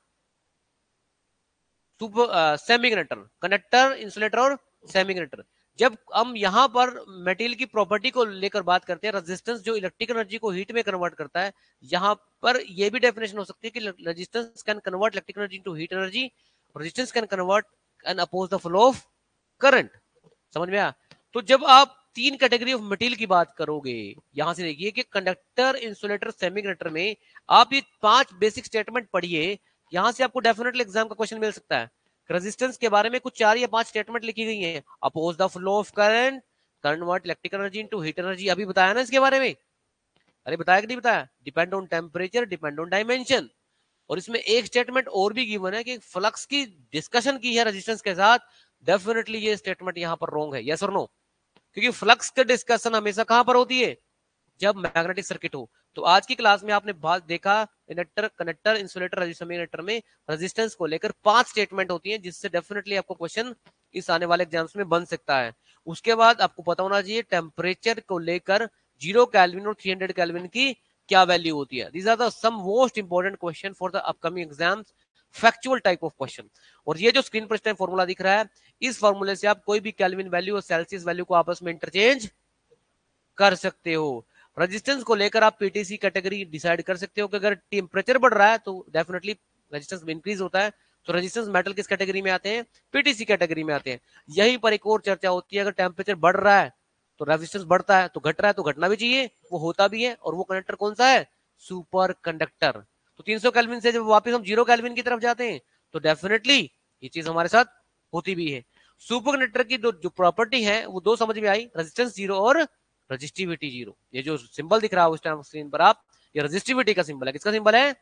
सेमीकंडक्टर। कंडक्टर, इंसुलेटर और सेमीकंडक्टर। जब हम यहां पर मटेरियल की प्रॉपर्टी को लेकर बात करते हैं, रेजिस्टेंस जो इलेक्ट्रिक एनर्जी को हीट में कन्वर्ट करता है, यहां पर यह भी डेफिनेशन हो सकती है कि resistance can convert electric energy into heat energy, resistance can convert and oppose the flow of current. समझ में आया? तो जब आप तीन कैटेगरी ऑफ मटेरियल की बात करोगे, यहां से देखिए कि कंडक्टर, इंसुलेटर, सेमीकंडक्टर में आप ये पांच बेसिक स्टेटमेंट पढ़िए, यहां से आपको डेफिनेटली एग्जाम का क्वेश्चन मिल सकता है। रेजिस्टेंस के बारे में कुछ 4 या 5 स्टेटमेंट लिखी गई हैं, oppose the flow of current, convert electric energy into heat energy. अभी बताया ना इसके बारे में? अरे बताया कि नहीं बताया? Depend on temperature, depend on dimension. और इसमें एक स्टेटमेंट और भी गिवन है कि फ्लक्स की डिस्कशन की है रेजिस्टेंस के साथ। डेफिनेटली ये स्टेटमेंट यहां पर रॉन्ग है, यस और नो? क्योंकि फ्लक्स की डिस्कशन हमेशा कहां पर होती है? जब मैग्नेटिक सर्किट हो। तो आज की क्लास में आपने बात देखा, इंडक्टर, कनेक्टर, इंसुलेटर, रेजिस्टर में रेजिस्टेंस को लेकर 5 स्टेटमेंट होती हैं, जिससे डेफिनेटली आपको क्वेश्चन इस आने वाले एग्जाम्स में बन सकता है। उसके बाद आपको पता होना चाहिए टेम्परेचर को लेकर 0 केल्विन और 300 केल्विन की क्या वैल्यू होती है। These are the some most important question for the upcoming exams, factual type of question. और ये जो स्क्रीन पर इस टाइम फॉर्मूला दिख रहा है, इस फॉर्मूले से आप कोई भी केल्विन वैल्यू और सेल्सियस वैल्यू को आपस में इंटरचेंज कर सकते हो। रेजिस्टेंस को लेकर आप पीटीसी कैटेगरी डिसाइड कर सकते हो कि अगर टेम्परेचर बढ़ रहा है तो डेफिनेटली रेजिस्टेंस इंक्रीज होता है। तो रेजिस्टेंस मेटल किस कैटेगरी में आते हैं? पीटीसी कैटेगरी में आते हैं। यहीं पर एक और चर्चा होती है, अगर टेम्परेचर बढ़ रहा है तो रेजिस्टेंस बढ़ता है, तो घट रहा है तो घटना भी चाहिए, वो होता भी है। और वो कंडक्टर कौन सा है? Super conductor. तो 300 केल्विन से जब वापस हम 0 केल्विन की तरफ जाते हैं तो डेफिनेटली ये चीज हमारे साथ होती भी है। सुपर कंडक्टर की जो प्रॉपर्टी है वो दो समझ में आई, रेजिस्टेंस जीरो और रजिस्टिविटी जीरो। ये जो सिंबल दिख रहा है उस टाइम स्क्रीन पर आप, ये रजिस्टिविटी का सिंबल है। किसका सिंबल है?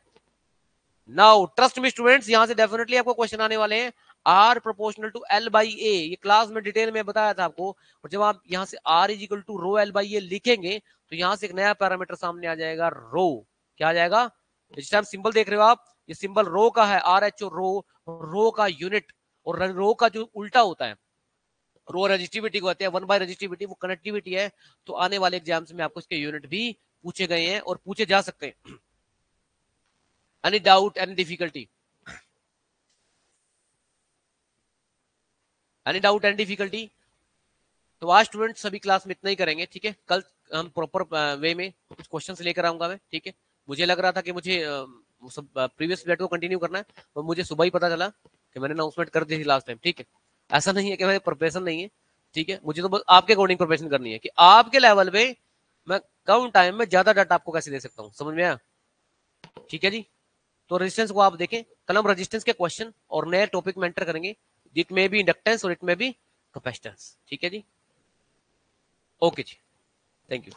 नाउ ट्रस्ट मी स्टूडेंट्स, यहां से डेफिनेटली आपको क्वेश्चन आने वाले हैं। R proportional to L by A, ये क्लास में डिटेल में बताया था आपको। और जब आप यहां से R is equal to rho L by A लिखेंगे तो यहां से एक नया पैरामीटर सामने आ जाएगा, रो। क्या आ जाएगा? इस टाइम सिंबल देख रहे हो आप, ये सिंबल रो का है, आर एच ओ रो, रो का यूनिट। और रो का जो उल्टा होता है, रो रजिस्टिविटी को कहते हैं, 1 बाय रजिस्टिविटी वो कनेक्टिविटी है। तो आने वाले एग्जाम्स में आपको इसके यूनिट भी पूछे गए हैं और पूछे जा सकते हैं। Any doubt, any difficulty? Any doubt, any difficulty? तो आज स्टूडेंट सभी क्लास में इतना ही करेंगे, ठीक है? कल हम प्रॉपर वे में कुछ क्वेश्चन लेकर आऊंगा मैं, ठीक है? मुझे लग रहा था कि मुझे सब प्रीवियस प्लेट को कंटिन्यू करना है, और मुझे सुबह ही पता चला कि मैंने अनाउंसमेंट कर दी थी लास्ट टाइम, ठीक है? ऐसा नहीं है कि मेरी प्रिपरेशन नहीं है, ठीक है? मुझे तो बस आपके अकॉर्डिंग प्रिपरेशन करनी है कि आपके लेवल पे मैं कम टाइम में ज्यादा डाटा आपको कैसे दे सकता हूँ। समझ में आया? ठीक है जी। तो रेजिस्टेंस को आप देखें, कल हम रेजिस्टेंस के क्वेश्चन और नए टॉपिक में एंटर करेंगे। इट में भी इंडक्टेंस और इट में भी कैपेसिटेंस। ठीक है जी, ओके जी, थैंक यू।